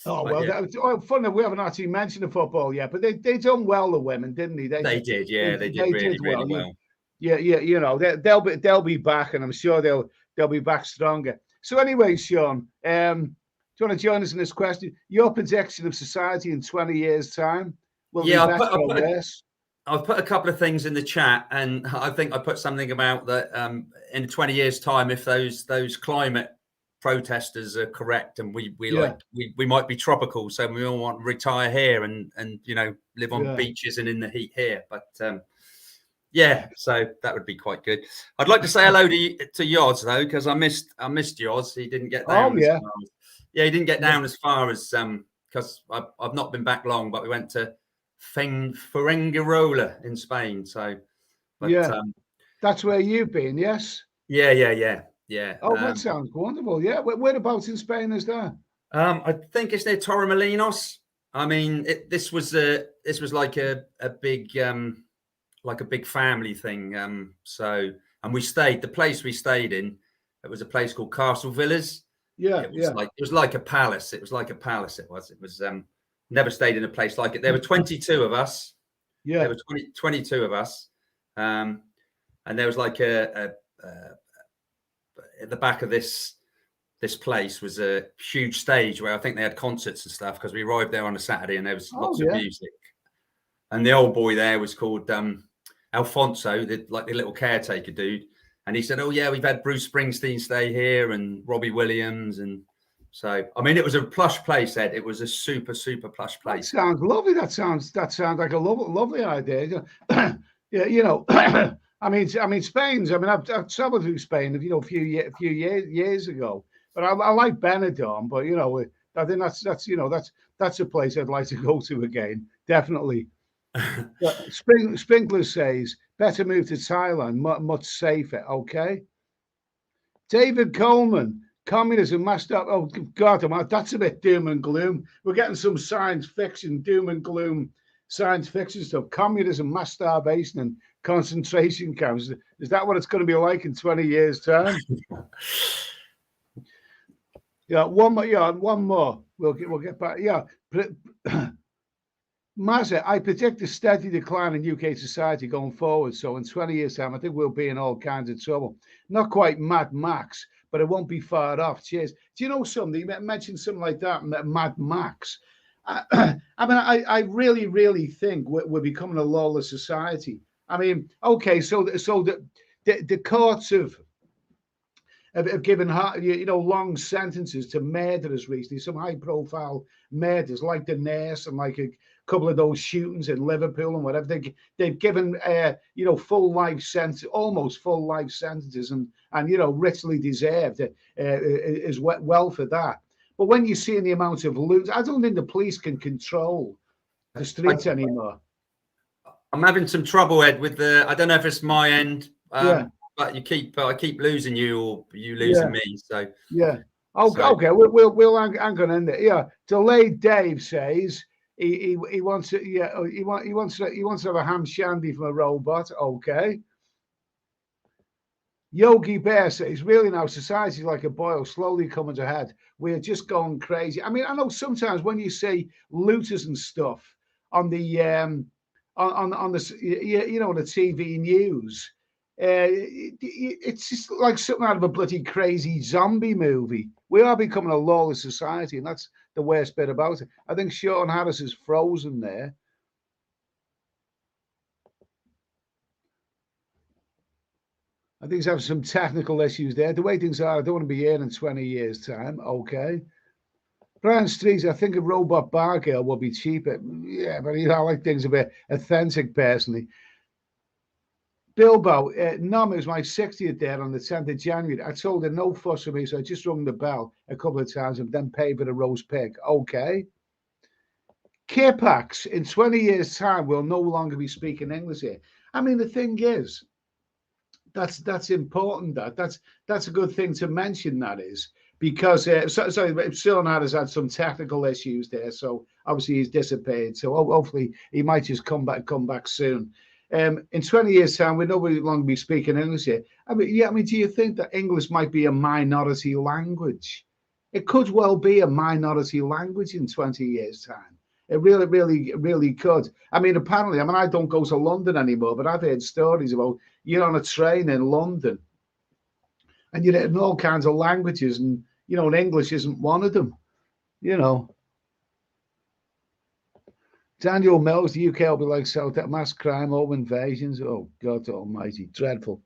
Oh, but well, yeah. that was fun that we haven't actually mentioned the football yet, but they done well, the women, didn't they? They did, yeah, they did really well. Yeah, you know, they'll be back, and I'm sure they'll be back stronger. So anyway, Sean, do you want to join us in this question? Your projection of society in 20 years' time will be better or worse? I've put a couple of things in the chat, and I think I put something about that in 20 years' time, if those climate protesters are correct, and we might be tropical, so we all want to retire here and live on beaches and in the heat here. But so that would be quite good. I'd like to say hello to Yoz though, because I missed Yoz. He didn't get down. He didn't get down as far as because I've not been back long, but we went to Fuengirola in Spain. So, that's where you've been, yes? Yeah. Oh, that sounds wonderful. Yeah, whereabouts in Spain is that? I think it's near Torremolinos. I mean, this was like a big family thing. And we stayed. The place we stayed in, it was a place called Castle Villas. Yeah, it was like a palace. It was like a palace. It was. Never stayed in a place like it. There were 22 of us. Yeah. There were 22 of us. And there was like at the back of this place was a huge stage where I think they had concerts and stuff, because we arrived there on a Saturday and there was lots of music. And the old boy there was called Alfonso, the little caretaker dude. And he said, "Oh yeah, we've had Bruce Springsteen stay here and Robbie Williams." And so, I mean, it was a plush place, Ed. It was a super, super plush place. That sounds lovely. That sounds like a lovely idea. I mean, Spain's. I mean, I've traveled through Spain, a few years ago. But I like Benidorm. But I think that's a place I'd like to go to again. Definitely. Sprinkler says better move to Thailand, much safer. Okay. David Coleman. Communism messed up. Oh God, that's a bit doom and gloom. We're getting some science fiction, doom and gloom, science fiction stuff. Communism, mass starvation, and concentration camps. Is that what it's going to be like in 20 years' time? One more. We'll get back. Mazza, I predict a steady decline in UK society going forward. So in 20 years' time, I think we'll be in all kinds of trouble. Not quite Mad Max, but it won't be far off. Cheers. Do you know something? You mentioned something like that, Mad Max. I mean, I really, really think we're becoming a lawless society. I mean, okay, so the courts have given long sentences to murderers recently, some high-profile murders like the nurse and like a couple of those shootings in Liverpool and whatever. They've given full life sentence, almost full life sentences, and richly deserved as well for that. But when you see the amount of loot, I don't think the police can control the streets anymore. I'm having some trouble, Ed, with I don't know if it's my end, but I keep losing you, or you losing me. So okay, we'll hang on in there. Yeah, Delayed Dave says he wants to have a ham shandy from a robot. Okay. Yogi Bear says, really now, society's like a boil, slowly coming to head. We're just going crazy. I mean, I know sometimes when you see looters and stuff on the on the the TV news, it's just like something out of a bloody crazy zombie movie. We are becoming a lawless society, and that's the worst bit about it. I think Sean Harris is frozen there. I think he's having some technical issues there. The way things are, I don't want to be here in 20 years' time. Okay. Brian Streets, I think a robot bar girl will be cheaper. Yeah, but I like things a bit authentic personally. Bilbo, Nom is my 60th day on the 10th of January. I told her no fuss for me, so I just rung the bell a couple of times and then paid for the roast pig. Okay. Kipax, in 20 years' time, we'll no longer be speaking English here. I mean, the thing is, that's important. That's a good thing to mention. That is because Sean has had some technical issues there, so obviously he's disappeared. So hopefully he might just come back soon. In 20 years' time, we know we long be speaking English here. I mean, yeah, I mean, do you think that English might be a minority language? It could well be a minority language in 20 years' time. It really, really, really could. I mean, apparently, I mean, I don't go to London anymore, but I've heard stories about you're on a train in London and you're in all kinds of languages, and and English isn't one of them. You know, Daniel Mills, the UK will be like South, mass crime, home invasions. Oh, God Almighty, dreadful.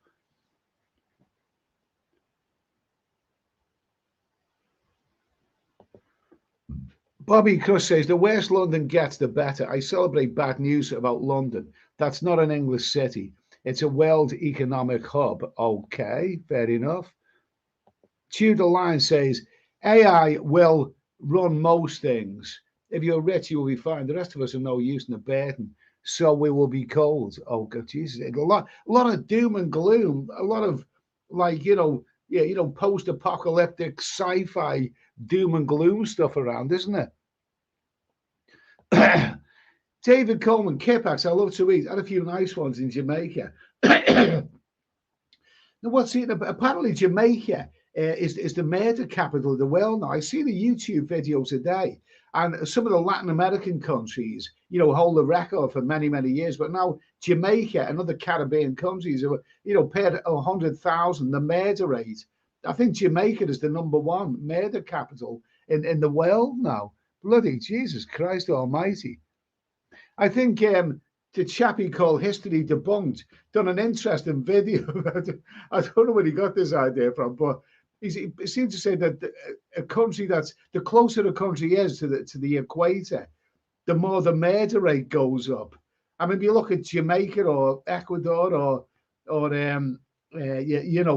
Bobby Crush says, the worse London gets, the better. I celebrate bad news about London. That's not an English city. It's a world economic hub. Okay, fair enough. Tudor Line says, AI will run most things. If you're rich, you will be fine. The rest of us are no use in a burden. So we will be cold. Oh, God, Jesus. A lot of doom and gloom. A lot of, like, post-apocalyptic sci-fi doom and gloom stuff around, isn't it? David Coleman, Kipax, I love to eat. Had a few nice ones in Jamaica. Now, apparently Jamaica is the murder capital of the world now. I see the YouTube video today, and some of the Latin American countries, hold the record for many, many years. But now Jamaica and other Caribbean countries are, paid 100,000 the murder rate. I think Jamaica is the #1 murder capital in the world now. Bloody Jesus Christ Almighty! I think the chappie called History Debunked done an interesting video. I don't know where he got this idea from, but he seemed to say that a country that's the closer a country is to the equator, the more the murder rate goes up. I mean, if you look at Jamaica or Ecuador or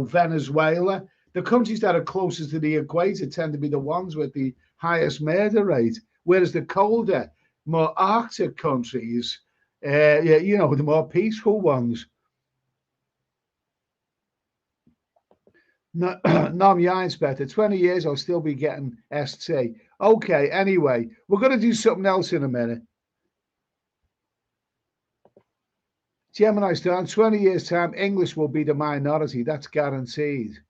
Venezuela, the countries that are closest to the equator tend to be the ones with the highest murder rate, whereas the colder, more Arctic countries, the more peaceful ones. No, Nom Yines better. 20 years, I'll still be getting ST. Okay, anyway, we're going to do something else in a minute. Gemini Star, in 20 years' time, English will be the minority. That's guaranteed.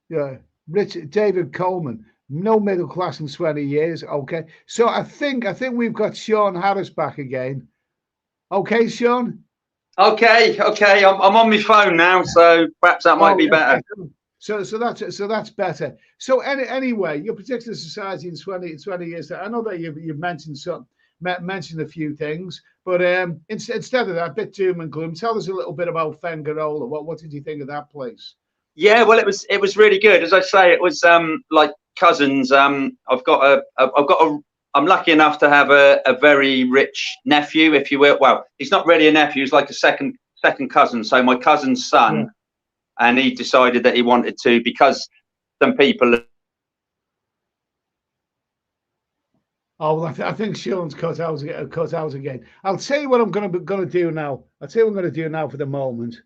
Yeah, David Coleman. No middle class in 20 years. Okay. So I think we've got Sean Harris back again. Okay, Sean? Okay. I'm on my phone now, so perhaps that might be better. So that's better. So anyway, your particular society in 20 years. I know that you've mentioned a few things, but instead of that, a bit doom and gloom. Tell us a little bit about Fengarola. What did you think of that place? Yeah, well, it was really good. As I say, it was like cousins. I'm lucky enough to have a very rich nephew, if you will. Well, he's not really a nephew; he's like a second cousin. So my cousin's son, yeah. And he decided that he wanted to, because some people. Oh, I think Sean's cut out again. I'll tell you what I'm going to do now. I'll tell you what I'm going to do now for the moment.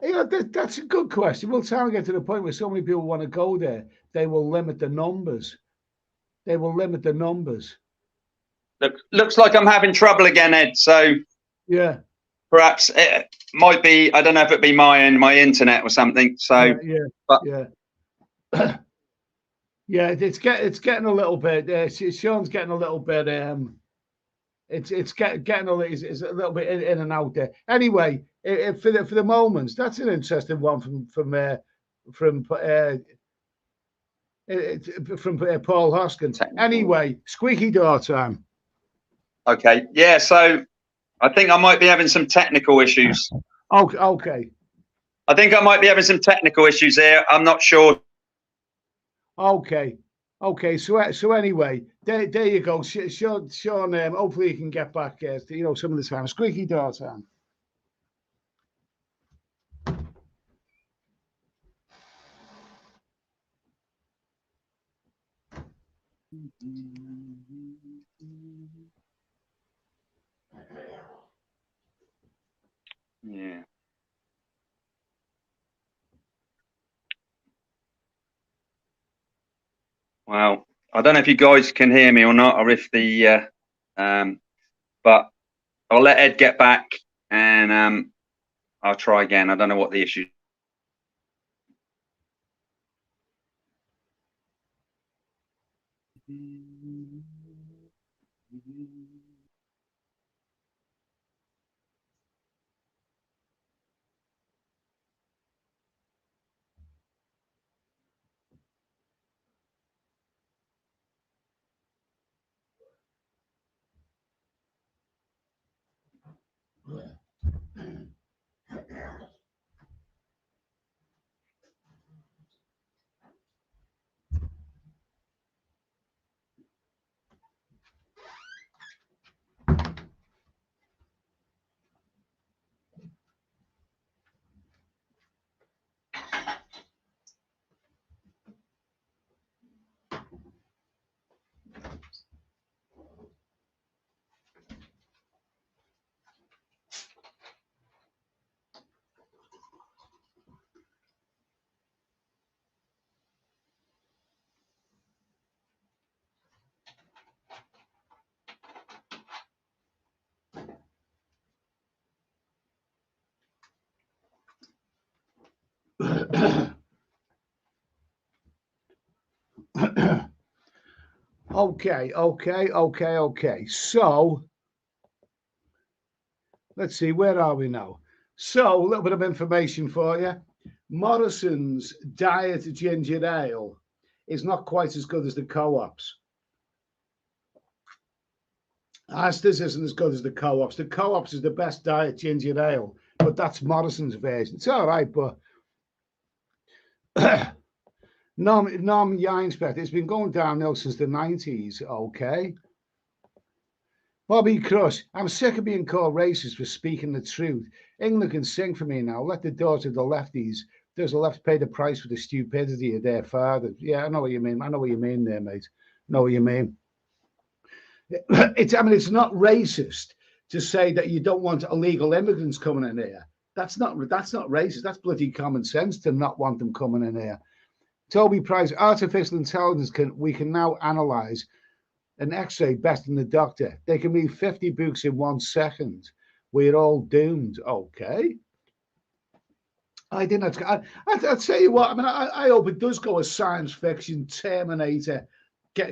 That's a good question. We'll try and get to the point where so many people want to go there, they will limit the numbers. Looks like I'm having trouble again, Ed. So yeah, perhaps it might be. I don't know if it'd be my internet or something. So yeah, it's getting a little bit. Sean's getting a little bit. It's getting a little bit in and out there. Anyway, for the moment, that's an interesting one from Paul Hoskins. Anyway, squeaky door time. Okay, yeah. So I think I might be having some technical issues. Okay. I think I might be having some technical issues here. I'm not sure. Okay. So anyway, there you go, Sean. Hopefully you can get back to some of the time. Squeaky door time. Yeah. Well, I don't know if you guys can hear me or not, or if the but I'll let Ed get back, and I'll try again. I don't know what the issue. Okay. So let's see, where are we now? So a little bit of information for you. Morrison's Diet Ginger Ale is not quite as good as the Co-ops. Asda's isn't as good as the Co-ops. The Co-ops is the best Diet Ginger Ale, but that's Morrison's version. It's all right, but Norman Yinespect, it's been going downhill since the 90s, okay? Bobby Crush, I'm sick of being called racist for speaking the truth. England can sing for me now. Let the daughter of the lefties, does the left pay the price for the stupidity of their fathers? Yeah, I know what you mean. I know what you mean there, mate. I know what you mean. It's not racist to say that you don't want illegal immigrants coming in here. That's not racist. That's bloody common sense to not want them coming in here. Toby Price, artificial intelligence we can now analyze an X-ray better than the doctor. They can read 50 books in 1 second. We're all doomed. Okay. I'd tell you what, I hope it does go a science fiction Terminator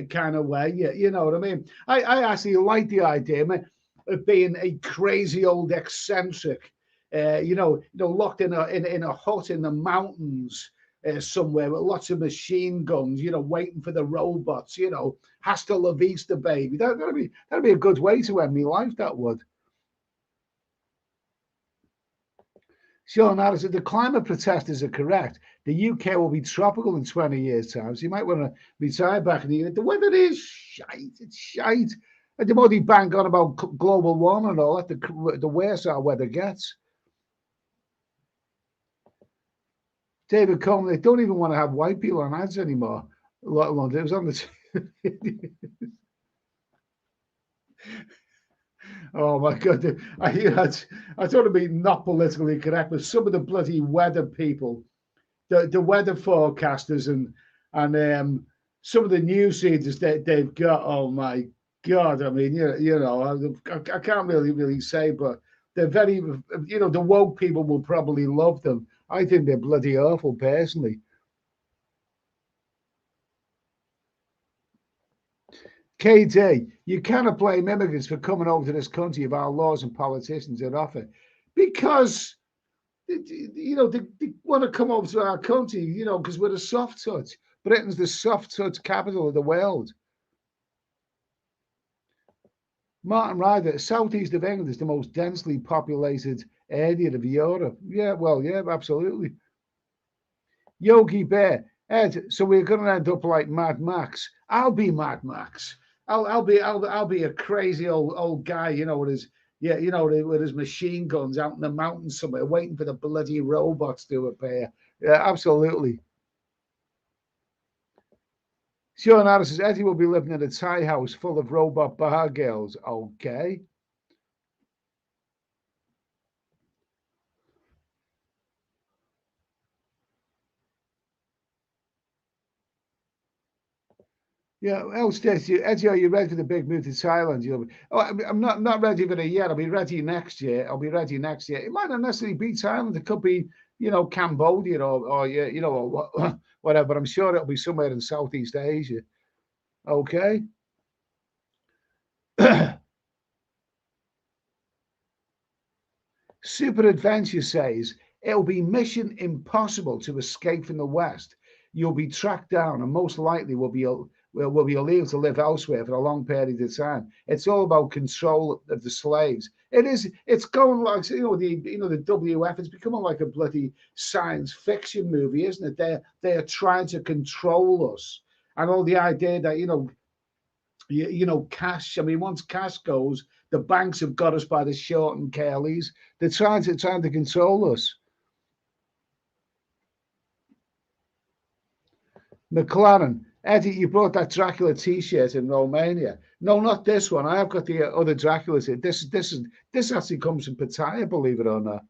kind of way. You know what I mean? I actually like the idea, man, of being a crazy old eccentric, locked in a hut in the mountains somewhere with lots of machine guns, waiting for the robots, hasta la vista, baby. That'd be a good way to end my life, that would. Sean Addison, the climate protesters are correct. The UK will be tropical in 20 years' time, so you might want to retire back in the year. The weather is shite. It's shite. And the more they bang on about global warming and all that, the worse our weather gets. David Coleman, they don't even want to have white people on ads anymore. It was on the. Oh my God! I don't want to be not politically correct, but some of the bloody weather people, the weather forecasters, and some of the news readers that they've got. Oh my God! I mean, I can't really say, but they're very, the woke people will probably love them. I think they're bloody awful, personally. KD, you cannot blame immigrants for coming over to this country of our laws and politicians that offer, because they want to come over to our country, because we're a soft touch. Britain's the soft touch capital of the world. Martin Ryder, southeast of England is the most densely populated area of Europe. Yeah, absolutely. Yogi Bear, Ed, so we're going to end up like Mad Max. I'll be Mad Max. I'll be a crazy old guy, with his machine guns out in the mountains somewhere, waiting for the bloody robots to appear. Yeah, absolutely. Sean Harris says Eddie will be living in a Thai house full of robot bar girls. Okay. Yeah, Eddie, are you ready for the big move to Thailand? I'm not ready for it yet. I'll be ready next year. It might not necessarily be Thailand. It could be, Cambodia or or whatever. But I'm sure it'll be somewhere in Southeast Asia. Okay. Super Adventure says it'll be mission impossible to escape from the West. You'll be tracked down and most likely will be illegal to live elsewhere for a long period of time. It's all about control of the slaves. It's going like the WF. It's becoming like a bloody science fiction movie, isn't it? They're trying to control us, and all the idea that cash. I mean, once cash goes, the banks have got us by the short and curlies. They're trying to control us. McLaren, Eddie, you brought that Dracula T-shirt in Romania. No, not this one. I have got the other Draculas here. This actually comes from Pattaya, believe it or not.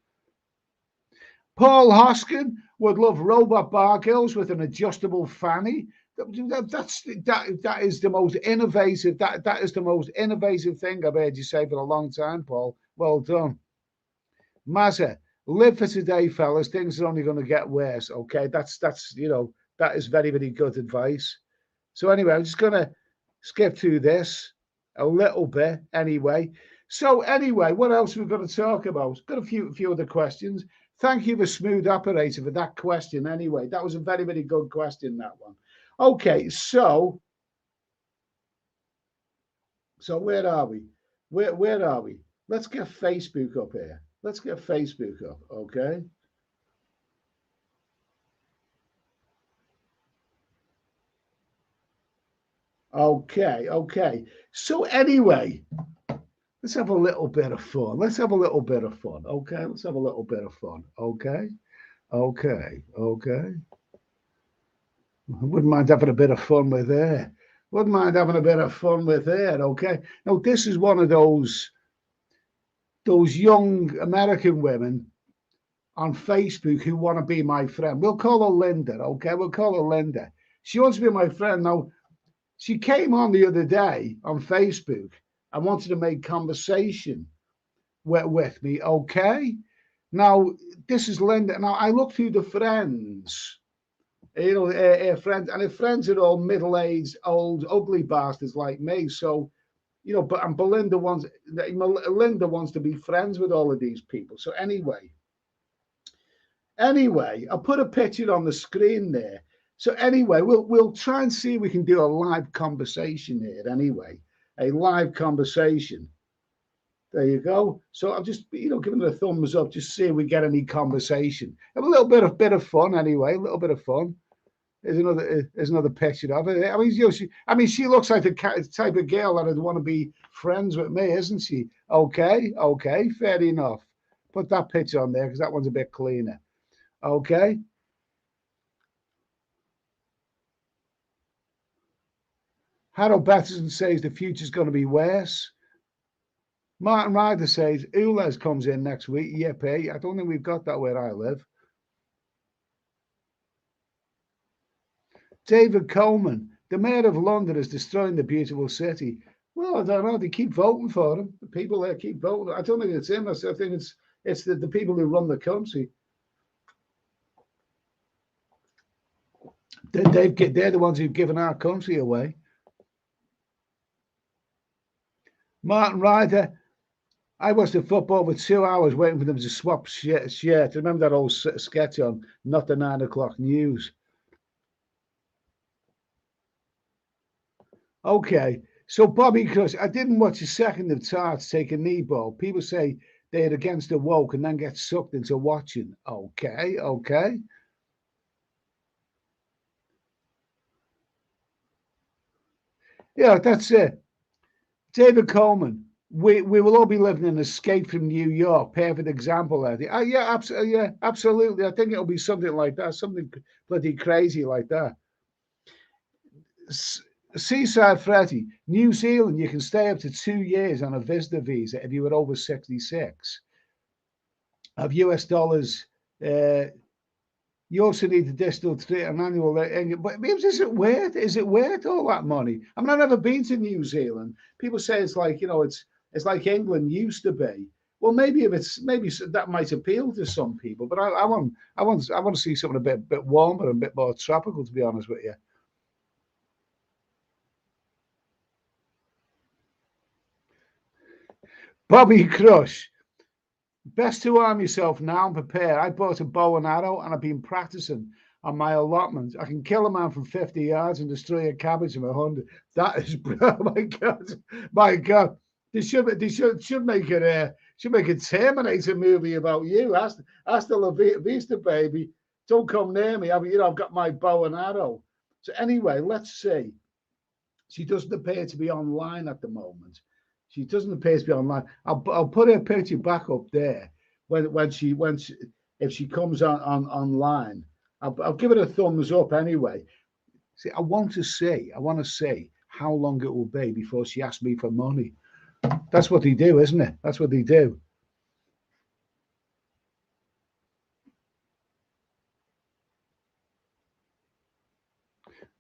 Paul Hoskin would love robot bar girls with an adjustable fanny. That is the most innovative. That is the most innovative thing I've heard you say for a long time, Paul. Well done. Mazza, live for today, fellas. Things are only going to get worse. Okay, that is very, very good advice. So anyway, I'm just going to skip through this a little bit anyway. So anyway, what else we've got to talk about? Got a few other questions. Thank you for Smooth Operator for that question anyway. That was a very, very good question, that one. Okay, so where are we? Where are we? Let's get Facebook up here. Let's get Facebook up, okay? Okay. So anyway, let's have a little bit of fun. Okay? Let's have a little bit of fun. Okay. I wouldn't mind having a bit of fun with her. Okay. Now, this is one of those young American women on Facebook who want to be my friend. We'll call her Linda, okay? We'll call her Linda. She wants to be my friend. Now, she came on the other day on Facebook and wanted to make conversation with me, okay? Now, this is Linda. Now, I look through the friends, her friends, and her friends are all middle-aged, old, ugly bastards like me. So, but Linda wants to be friends with all of these people. So anyway, I'll put a picture on the screen there. So anyway, we'll try and see if we can do a live conversation here. Anyway, a live conversation. There you go. So I'm just giving it a thumbs up, just see if we get any conversation. Have a little bit of fun anyway. A little bit of fun. There's another picture of it. I mean, she looks like the type of girl that would want to be friends with me, isn't she? Okay, fair enough. Put that picture on there because that one's a bit cleaner. Okay. Harold Batterson says the future's going to be worse. Martin Ryder says Ules comes in next week. Yippee. I don't think we've got that where I live. David Coleman, the mayor of London is destroying the beautiful city. Well, I don't know. They keep voting for him. The people there keep voting. I don't think it's him. I think it's the people who run the country. They're the ones who've given our country away. Martin Ryder, I watched the football for 2 hours waiting for them to swap shirts. Remember that old sketch on Not the 9 o'clock news? Okay, so Bobby Crush, I didn't watch a second of Tarts take a knee ball. People say they're against the woke and then get sucked into watching. Okay. Yeah, that's it. David Coleman, we will all be living in Escape from New York. Perfect example, Eddie. Yeah, absolutely. I think it'll be something like that, something bloody crazy like that. Seaside Freddy, New Zealand, you can stay up to 2 years on a visitor visa if you were over 66. Of US dollars, You also need to distill an annual. But is it worth? Is it worth all that money? I mean, I've never been to New Zealand. People say it's like, you know, it's like England used to be. Well, maybe maybe that might appeal to some people, but I want to see something a bit warmer and a bit more tropical, to be honest with you. Bobby Crush. Best to arm yourself now and prepare. I bought a bow and arrow and I've been practicing on my allotment. I can kill a man from 50 yards and destroy a cabbage from 100. That is, oh my God, my God. They should make it should make a Terminator movie about you. Hasta la vista, baby. Don't come near me. I mean, you know, I've got my bow and arrow. So anyway, let's see. She doesn't appear to be online at the moment. She doesn't appear to be online. I'll put her picture back up there when she if she comes on online. I'll give it a thumbs up anyway. See, I want to see how long it will be before she asks me for money. That's what they do, isn't it? That's what they do.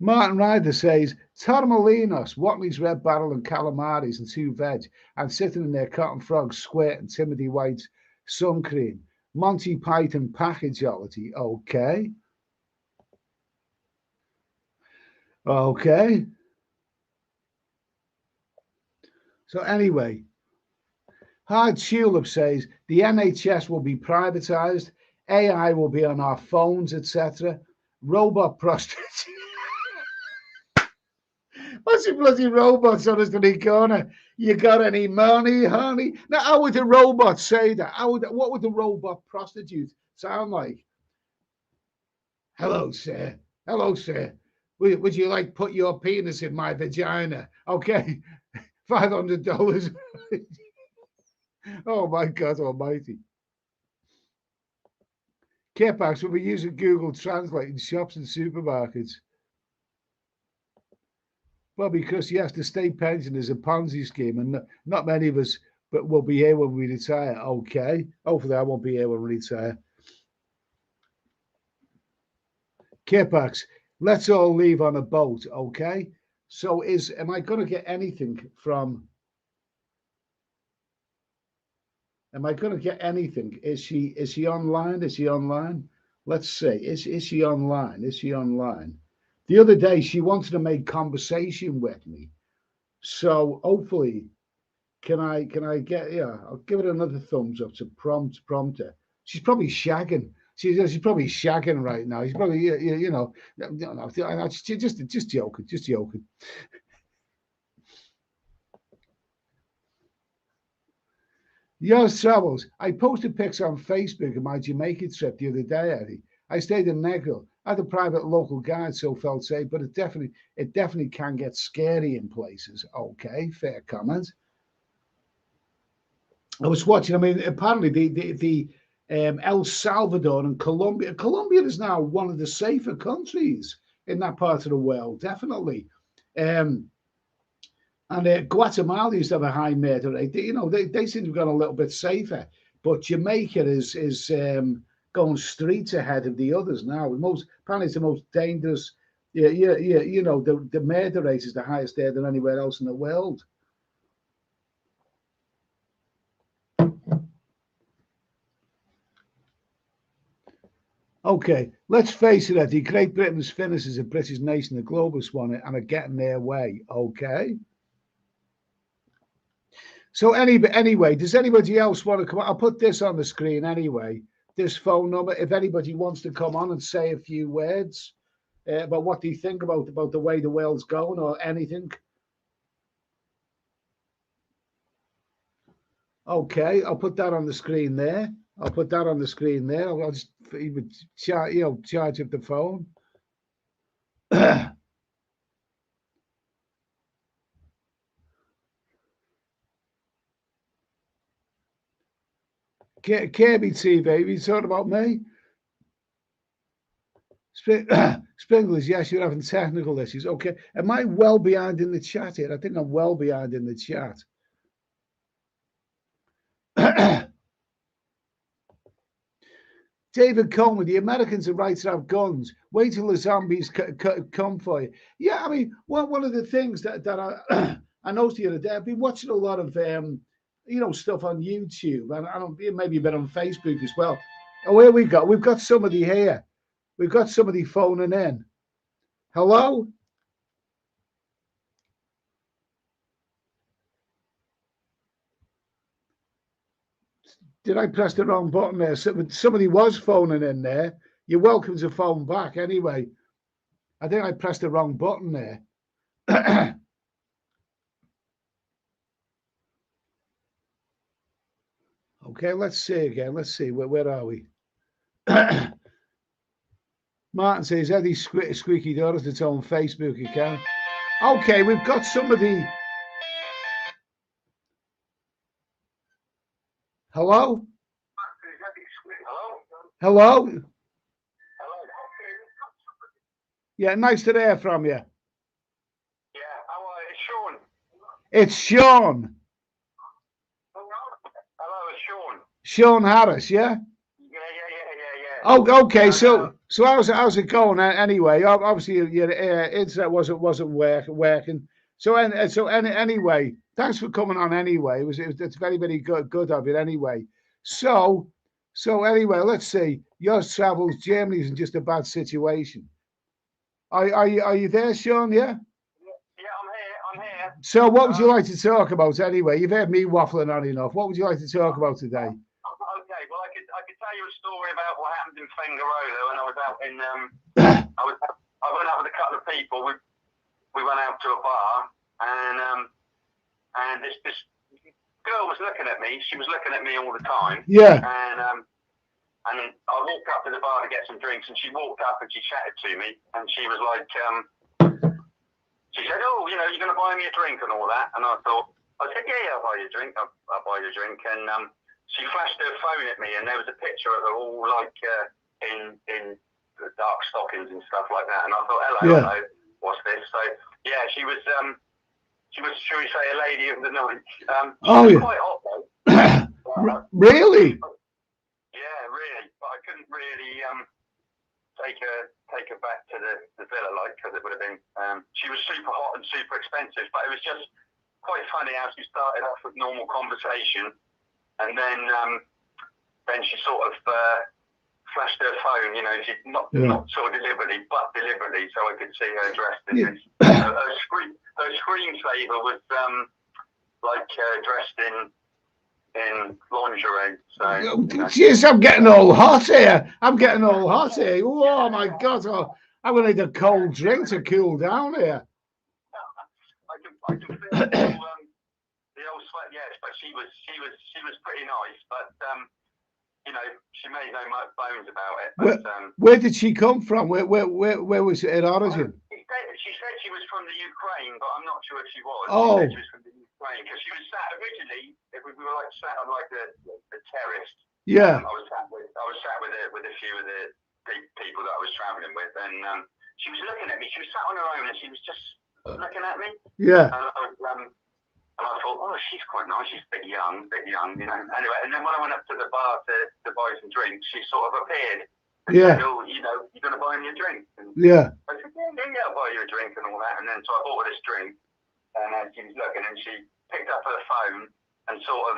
Martin Ryder says, Torremolinos, Watley's Red Barrel and Calamaris and 2 veg, and sitting in their cotton frogs squirt and Timothy White's sun cream. Monty Python packageology. Okay. Okay. So anyway, Hard Tulip says, the NHS will be privatized, AI will be on our phones, etc. Robot prostitutes. What's your bloody robots on us in the corner? You got any money, honey? Now, how would the robot say that? What would the robot prostitute sound like? Hello, sir. Hello, sir. Would you like put your penis in my vagina? Okay, $500. Oh my God Almighty! Kipax will be using Google Translate in shops and supermarkets. Well, because yes, the state pension is a Ponzi scheme, and not many of us but will be here when we retire. Okay, hopefully I won't be here when we retire. Kipax, let's all leave on a boat. Okay, so am I going to get anything from? Am I going to get anything? Is she online? Is she online? Let's see. Is she online? Is she online? The other day, she wanted to make conversation with me. So hopefully, can I get, yeah, I'll give it another thumbs up to prompt her. She's probably shagging. She's probably shagging right now. She's probably, you know, just joking. Yours travels. I posted pics on Facebook of my Jamaica trip the other day, Eddie. I stayed in Negril. I had a private local guide, so felt safe, but it definitely can get scary in places. Okay, fair comment. I was watching. I mean, apparently the El Salvador and Colombia. Colombia is now one of the safer countries in that part of the world, definitely. And Guatemala used to have a high murder rate. You know, they seem to have gone a little bit safer, but Jamaica is going streets ahead of the others now. Apparently it's the most dangerous. Yeah. You know, the murder rate is the highest there than anywhere else in the world. Okay, let's face it, Eddie. Great Britain's finished as a British nation, the globalists want it and are getting their way. Okay. So anyway, does anybody else want to come on? I'll put this on the screen anyway. This phone number, if anybody wants to come on and say a few words about what do you think about the way the world's going or anything. Okay, I'll put that on the screen there. I'll just even charge up the phone. Kirby TV, you talking about me? Sprinklers, yes, you're having technical issues. Okay, am I well behind in the chat here? I think I'm well behind in the chat. David Coleman, the Americans are right to have guns. Wait till the zombies come for you. Yeah, I mean, one of the things that I, I noticed the other day, I've been watching a lot of, you know, stuff on YouTube, and maybe a bit on Facebook as well. Oh, here we've got somebody here. We've got somebody phoning in. Hello? Did I press the wrong button there? Somebody was phoning in there. You're welcome to phone back anyway. I think I pressed the wrong button there. Okay, let's see again. Let's see. Where are we? Martin says Eddie Squeaky Door has its own Facebook account. Okay, we've got somebody. Hello? Hello? Hello? Yeah, nice to hear from you. Yeah, how are you? It's Sean. Hello, it's Sean. Sean Harris, yeah? Yeah. Oh, okay. So how's it going anyway? Obviously, your internet wasn't working. So anyway, thanks for coming on. Anyway, it's very good of it. Anyway, so anyway, let's see. Your travels, Germany's in just a bad situation. Are you there, Sean? Yeah. Yeah, I'm here. So, what would you like to talk about anyway? You've heard me waffling on enough. What would you like to talk about today? Okay, well, I could tell you a story about what happened in Fengarola when I was out in I went out with a couple of people. We went out to a bar and this girl was looking at me. She was looking at me all the time. Yeah. And I walked up to the bar to get some drinks, and she walked up and she chatted to me, and she was like, she said, "Oh, you know, you're going to buy me a drink and all that." And I said, "Yeah, I'll buy you a drink. I'll buy you a drink." And she flashed her phone at me, and there was a picture of her all like in dark stockings and stuff like that. And I thought, hello, what's this? So yeah, she was, shall we say, a lady of the night. She was quite hot though. Really? Yeah, really. But I couldn't really take her back to the villa, like, because it would have been. She was super hot and super expensive, but it was just quite funny how she started off with normal conversation, and then she sort of flashed her phone. You know, she not sort of deliberately, but deliberately, so I could see her dressed in this. Her screensaver was like dressed in lingerie. So, jeez, I'm getting all hot here. Oh my God! I'm gonna need a cold drink to cool down here. I can feel the old sweat. Yes, but she was pretty nice. But you know, she made no bones about it. But, where did she come from? Where was it in origin? She said she was from the Ukraine, but I'm not sure if she was. Oh. She said she was from the Ukraine because she was sat originally. If we were like sat on like the terrace. Yeah. I was sat with a few of the people that I was traveling with, and she was looking at me. She was sat on her own, and she was just looking at me. Yeah. And I thought, oh, she's quite nice. She's a bit young, you know. Anyway, and then when I went up to the bar to buy some drinks, she sort of appeared. And said, oh, you know, you're going to buy me a drink? And yeah. I said, yeah, I'll buy you a drink and all that. And then so I bought her this drink, and she was looking, and she picked up her phone and sort of,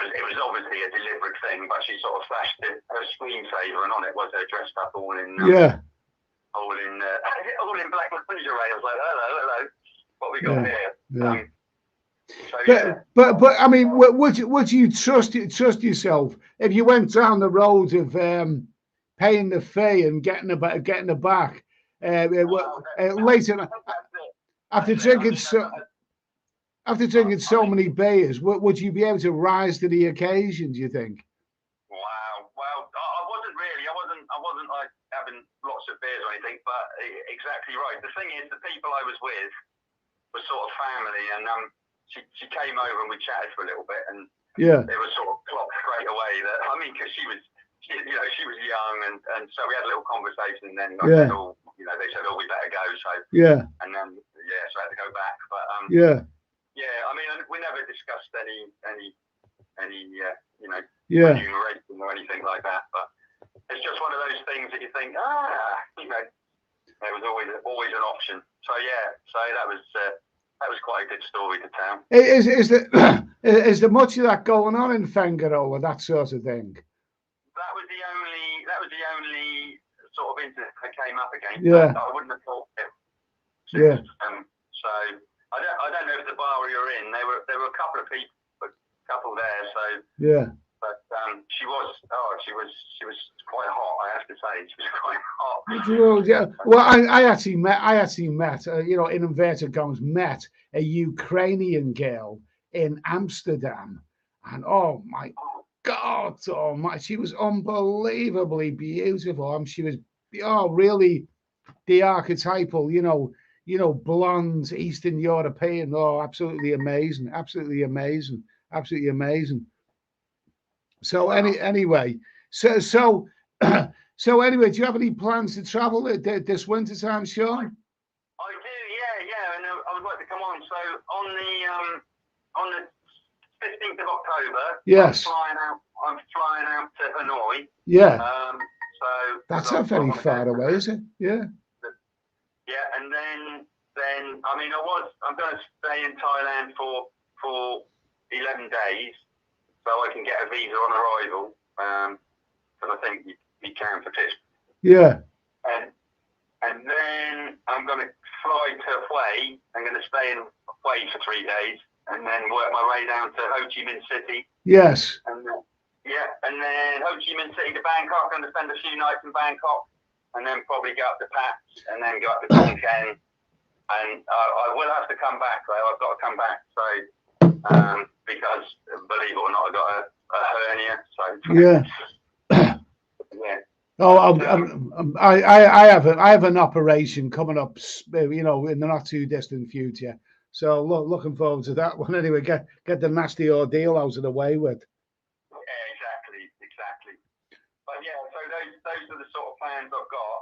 it was obviously a deliberate thing, but she sort of flashed her screensaver, and on it was her dressed up all in all in black lingerie. I was like, hello, what we got here? Yeah. So, but I mean, would you trust yourself if you went down the road of paying the fee and getting the back later after drinking so many beers? Would you be able to rise to the occasion? Do you think? Wow. Well, I wasn't like having lots of beers or anything, but exactly right. The thing is, the people I was with were sort of family, and she came over and we chatted for a little bit, and it was sort of clocked straight away that, I mean, because she was young, and so we had a little conversation, and then said, oh, you know, they said, oh, we better go, so and then so I had to go back, but I mean, we never discussed any remuneration or anything like that. But it's just one of those things that you think, there was always an option. So that was quite a good story to tell. Is there much of that going on in Fengaro or that sort of thing? That was the only sort of incident that came up again. Yeah. I wouldn't have thought it. Yeah. So I don't know if the bar you're in, there were a couple of people there. So yeah. But she was quite hot. I have to say, she was quite hot. Well, yeah. Well, I actually met, in inverted commas, met a Ukrainian girl in Amsterdam, and oh my God, she was unbelievably beautiful. And she was, really the archetypal, blonde Eastern European. Oh, absolutely amazing, absolutely amazing, absolutely amazing. So anyway, so anyway, do you have any plans to travel this winter time, Sean? I do, yeah, and I would like to come on. So on the 15th of October, yes, I'm flying out to Hanoi. Yeah. So that's not very far away, is it? Yeah. Yeah, and then I'm going to stay in Thailand for 11 days. So I can get a visa on arrival, because I think you can for this. Yeah. And then I'm going to fly to Hue. I'm going to stay in Hue for 3 days, and then work my way down to Ho Chi Minh City. Yes. And then Ho Chi Minh City to Bangkok. I'm going to spend a few nights in Bangkok, and then probably go up to Pat, and then go up to Khon Kaen. And I will have to come back, though. I've got to come back. So. Because believe it or not, I got a hernia. So yeah. Yeah. Oh, I have an operation coming up, in the not too distant future. So looking forward to that one. Anyway, get the nasty ordeal out of the way with. Yeah, exactly. But yeah, so those are the sort of plans I've got.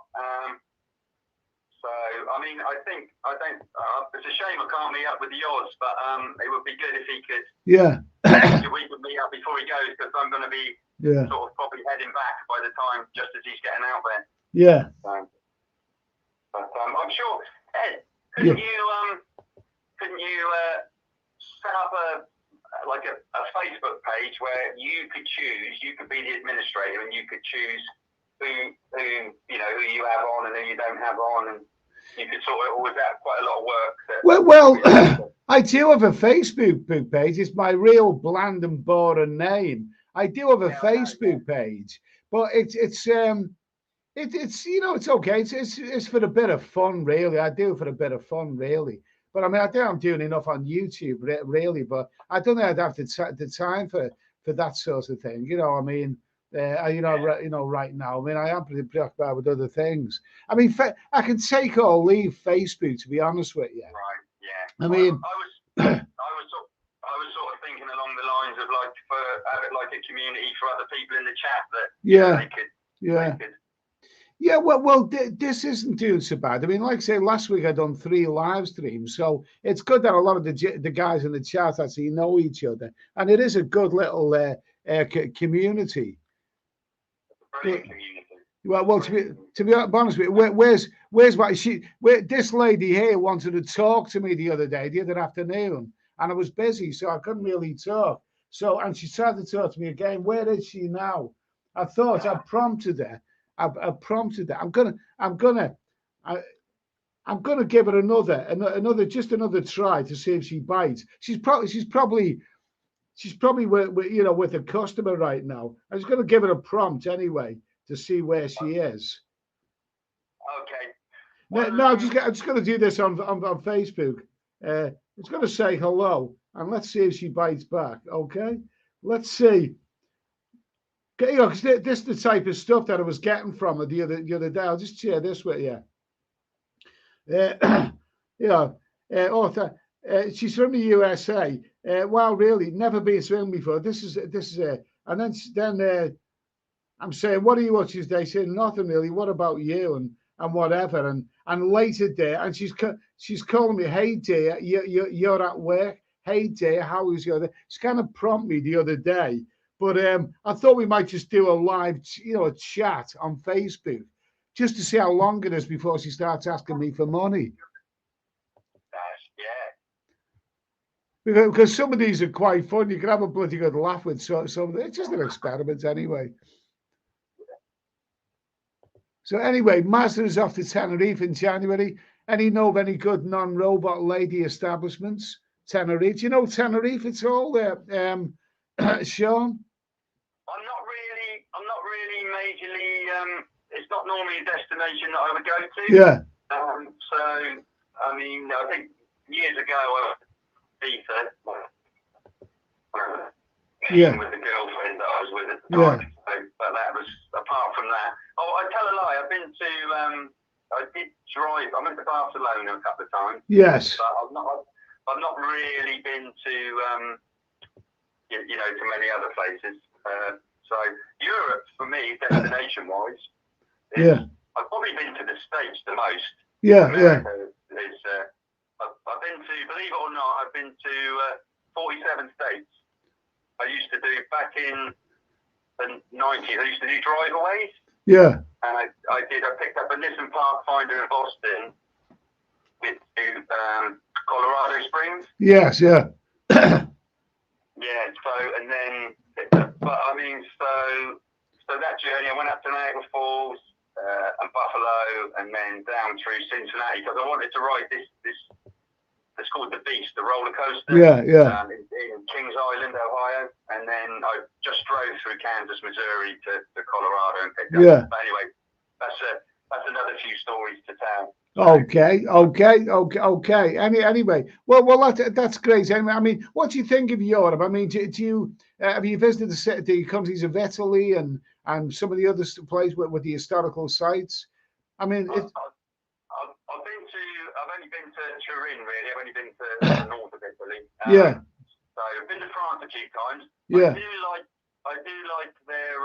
So, I think it's a shame I can't meet up with the Oz, but it would be good if he could. Yeah. We could meet up before he goes, because I'm going to be sort of probably heading back by the time, just as he's getting out there. Yeah. But I'm sure, Ed, couldn't you set up a Facebook page where you could be the administrator, and you could choose who you have on and who you don't have on, and you could sort of always have quite a lot of work. Well, I do have a Facebook page. It's my real bland and boring name. I do have a Facebook page, but it's it's okay. It's for a bit of fun, really. I do it for a bit of fun, really. But I think I'm doing enough on YouTube, really. But I don't know I'd have the time for that sort of thing. Right now, I am pretty preoccupied with other things. I can take or leave Facebook, to be honest with you. Right. Yeah. I was sort of thinking along the lines of have it like a community for other people in the chat that they could. Yeah. Well, this isn't doing so bad. Like I say, last week I done 3 live streams, so it's good that a lot of the guys in the chat actually know each other, and it is a good little community. Well, to be honest with you, where's this lady here wanted to talk to me the other afternoon, and I was busy, so I couldn't really talk. So, and she tried to talk to me again. Where is she now? I thought I prompted her. I prompted her. I'm gonna give her another try to see if she bites. She's probably with a customer right now. I was going to give her a prompt anyway to see where she is. Okay. No, I'm just going to do this on Facebook. It's going to say hello, and let's see if she bites back. Okay, let's see. Because this is the type of stuff that I was getting from her the other day. I'll just share this with you. She's from the USA. Wow, really? Never been swimming before. This is it. And then I'm saying, what are you watching today? Saying nothing really. What about you and whatever? And later there, and she's calling me, hey dear, you're at work. Hey dear, how was your day? She kind of prompted me the other day, but I thought we might just do a live, a chat on Facebook, just to see how long it is before she starts asking me for money. Because some of these are quite fun. You can have a bloody good laugh with some of them. It's just an experiment anyway. So anyway, Mazda is off to Tenerife in January. Any know of any good non-robot lady establishments? Tenerife. Do you know Tenerife at all there, Sean? I'm not really majorly. It's not normally a destination that I would go to. Yeah. So I mean, I think years ago I was yeah. with the girlfriend that I was with at the time. Yeah. So, but that was apart from that. Oh, I tell a lie. I've been to. I did drive. I went to Barcelona a couple of times. Yes. But I've not really been to. To many other places. So Europe for me, destination-wise, yeah. I've probably been to the States the most. Yeah. America is. I've been to, believe it or not, I've been to 47 states. I used to do back in the 90s. I used to do drive-aways. Yeah. And I picked up a Nissan Pathfinder in Boston to Colorado Springs. Yes, yeah. Yeah, and then, but I mean, so that journey, I went up to Niagara Falls and Buffalo, and then down through Cincinnati, because I wanted to ride this, it's called the Beast, the roller coaster. Yeah. In Kings Island, Ohio, and then I just drove through Kansas, Missouri to Colorado and picked up. Yeah. But anyway, that's another few stories to tell. Okay. Anyway, well, that's great. Anyway, I mean, what do you think of Europe? I mean, do you have you visited the countries of Italy and some of the other places with the historical sites? I mean, I've only been to Turin, really. I've only been to the north of Italy. Yeah. So I've been to France a few times. Yeah. I do like their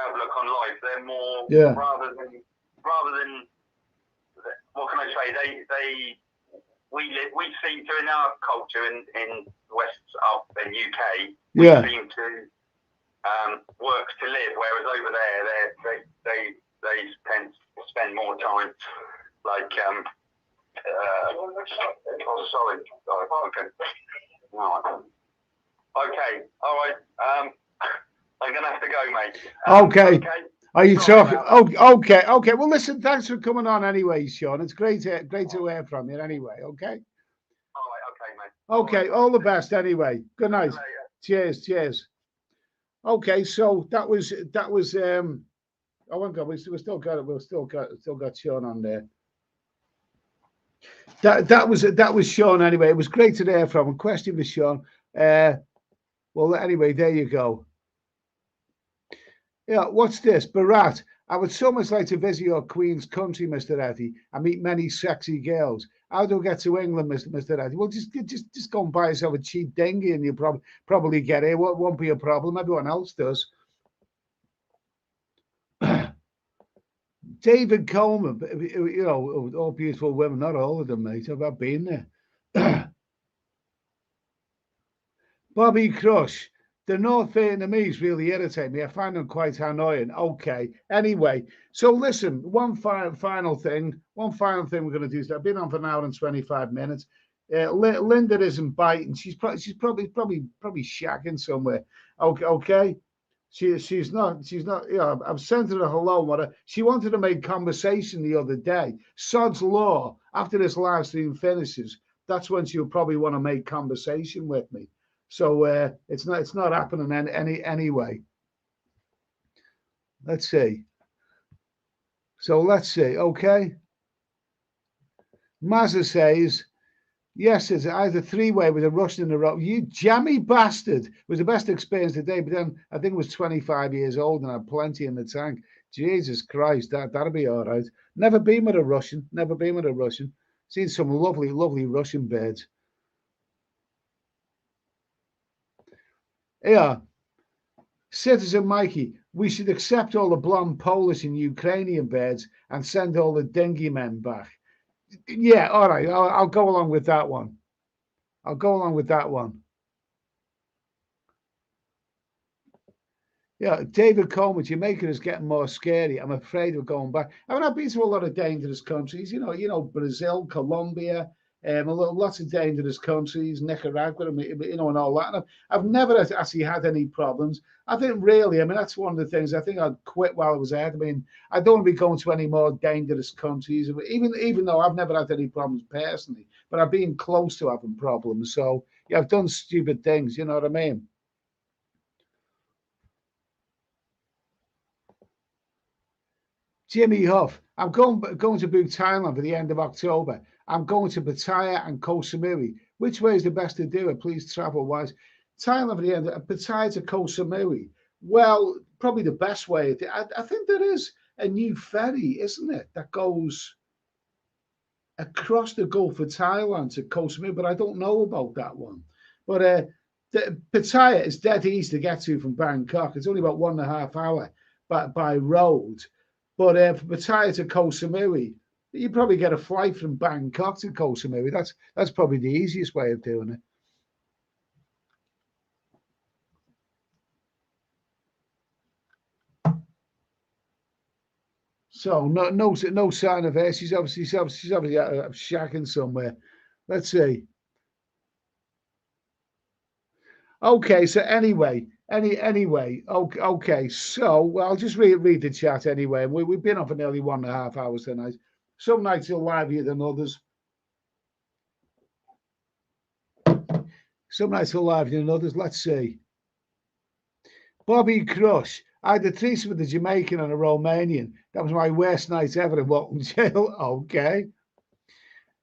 outlook on life. They're more rather than what can I say? We seem to, in our culture in West up in UK, we seem to work to live, whereas over there they tend to spend more time like sorry. Okay, all right. I'm gonna have to go, mate. Okay. Are you talking? Okay. Well, listen. Thanks for coming on, anyway, Sean. It's great to hear from you, anyway. Okay. All right. Okay, mate. Okay. All the best, anyway. Good night. Cheers. Okay. So that was. Oh my God, we still got it. We've still got Sean on there. That was Sean, anyway. It was great to hear from him. Question for Sean. Well, anyway, there you go. Yeah, what's this? Barat. I would so much like to visit your Queen's country, Mr. Eddie, and meet many sexy girls. How do I get to England, Mr. Eddie? Well, just go and buy yourself a cheap dinghy, and you'll probably get here. Won't be a problem. Everyone else does. David Coleman, all beautiful women, not all of them, mate. I've been there. Bobby Crush. The North Vietnamese really irritate me. I find them quite annoying. Okay. Anyway, so listen, one final thing we're going to do is I've been on for an hour and 25 minutes. Linda isn't biting. She's probably shacking somewhere. Okay. She's not. I've sent her a hello. She wanted to make conversation the other day. Sod's law. After this live stream finishes, that's when she'll probably want to make conversation with me. So it's not happening anyway. Let's see. Okay. Mazza says, yes, it's either three-way with a Russian in a row. You jammy bastard. It was the best experience today, but then I think it was 25 years old and I had plenty in the tank. Jesus Christ, that'll be all right. Never been with a Russian. Seen some lovely Russian birds. Yeah, Citizen Mikey, we should accept all the blonde Polish and Ukrainian birds and send all the dinghy men back. Yeah, all right, I'll go along with that one. I'll go along with that one. Yeah, David Coleman, Jamaica is getting more scary. I'm afraid of going back. I mean, I've been to a lot of dangerous countries. Brazil, Colombia, lots of dangerous countries, Nicaragua, and all that. And I've never actually had any problems. I think really, I mean, that's one of the things. I think I'd quit while I was ahead. I mean, I don't want to be going to any more dangerous countries, even though I've never had any problems personally, but I've been close to having problems. So yeah, I've done stupid things. You know what I mean? Jimmy Huff, I'm going to book Thailand for the end of October. I'm going to Pattaya and Koh Samui. Which way is the best to do it? Please travel wise. Thailand for the end of Pattaya to Koh Samui. Well, probably the best way. I think there is a new ferry, isn't it, that goes across the Gulf of Thailand to Koh Samui, but I don't know about that one. But Pattaya is dead easy to get to from Bangkok. It's only about 1.5 hours by road. But for Pattaya to Koh Samui, you probably get a flight from Bangkok to Koh Samui. That's probably the easiest way of doing it. So no sign of her. She's obviously shacking somewhere. Let's see. Okay, so anyway, okay. So well, I'll just read the chat anyway. We've been on for nearly 1.5 hours tonight. Some nights are livelier than others. Some nights are livelier than others. Let's see. Bobby Crush. I had a threesome with a Jamaican and a Romanian. That was my worst night ever in Walton Jail. Okay.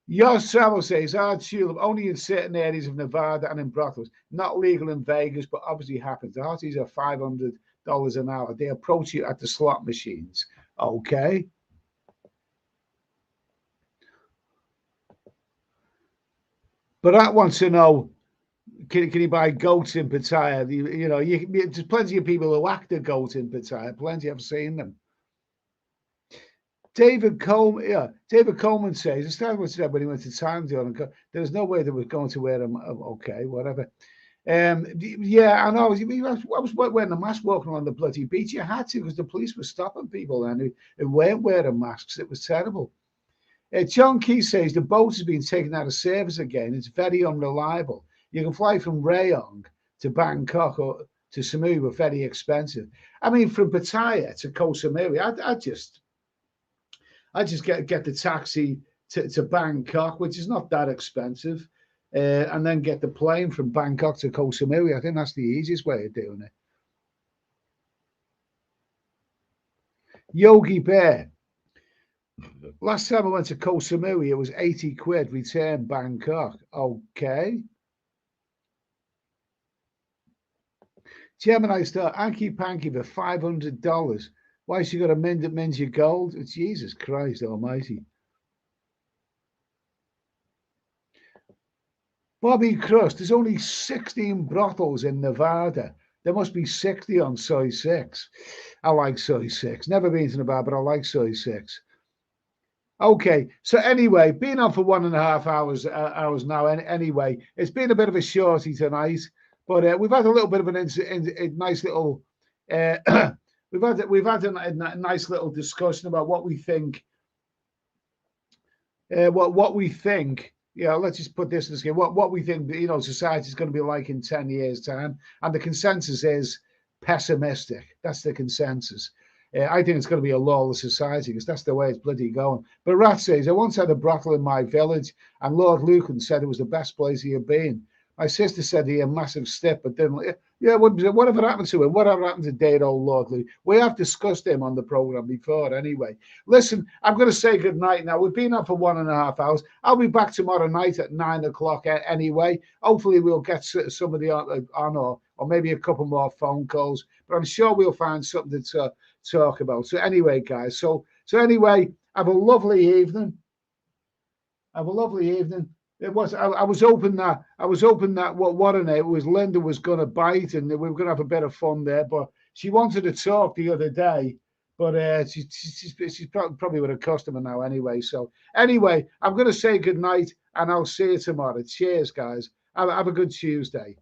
Yours Travel says hard tulip only in certain areas of Nevada and in brothels, not legal in Vegas, but obviously happens. The hotties are $500 an hour. They approach you at the slot machines. Okay. But I want to know, can you buy goats in Pattaya? There's plenty of people who act a goat in Pattaya. Plenty, I've seen them. David Coleman says, it's not what he said when he went to Thailand. There's no way they were going to wear them. Okay, whatever. Yeah, I know. I was wearing a mask walking on the bloody beach. You had to because the police were stopping people then who weren't wearing masks. It was terrible. John Key says the boat has been taken out of service again. It's very unreliable. You can fly from Rayong to Bangkok or to Samui, but very expensive. I mean, from Pattaya to Koh Samui, I just get the taxi to Bangkok, which is not that expensive, and then get the plane from Bangkok to Koh Samui. I think that's the easiest way of doing it. Yogi Bear. Last time I went to Koh Samui, it was 80 quid, return Bangkok. Okay. Gemini Star, Anki Panky for $500. Why she got a mint your gold? It's Jesus Christ Almighty. Bobby Crust, there's only 16 brothels in Nevada. There must be 60 on Soy 6. I like Soy 6. Never been to Nevada, but I like Soy 6. Okay, so anyway, been on for 1.5 hours now. Anyway, it's been a bit of a shorty tonight, but we've had a little bit of a nice little. We've had a nice little discussion about what we think. What we think. Yeah, let's just put this in this game. What we think, society is going to be like in 10 years' time, and the consensus is pessimistic. That's the consensus. I think it's going to be a lawless society because that's the way it's bloody going. But Rat says, I once had a brothel in my village, and Lord Lucan said it was the best place he had been. My sister said he had a massive step, but then, whatever happened to him? Whatever happened to dead old Lord Lucan? We have discussed him on the program before anyway. Listen, I'm going to say good night now. We've been on for 1.5 hours. I'll be back tomorrow night at 9 o'clock anyway. Hopefully we'll get somebody on or maybe a couple more phone calls, but I'm sure we'll find something to talk about. So anyway, guys, so anyway, have a lovely evening. Have a lovely evening. It was. I was hoping that it was Linda was going to bite, and we were going to have a bit of fun there. But she wanted to talk the other day, but she's probably with a customer now anyway. So anyway, I'm going to say good night, and I'll see you tomorrow. Cheers, guys. Have a good Tuesday.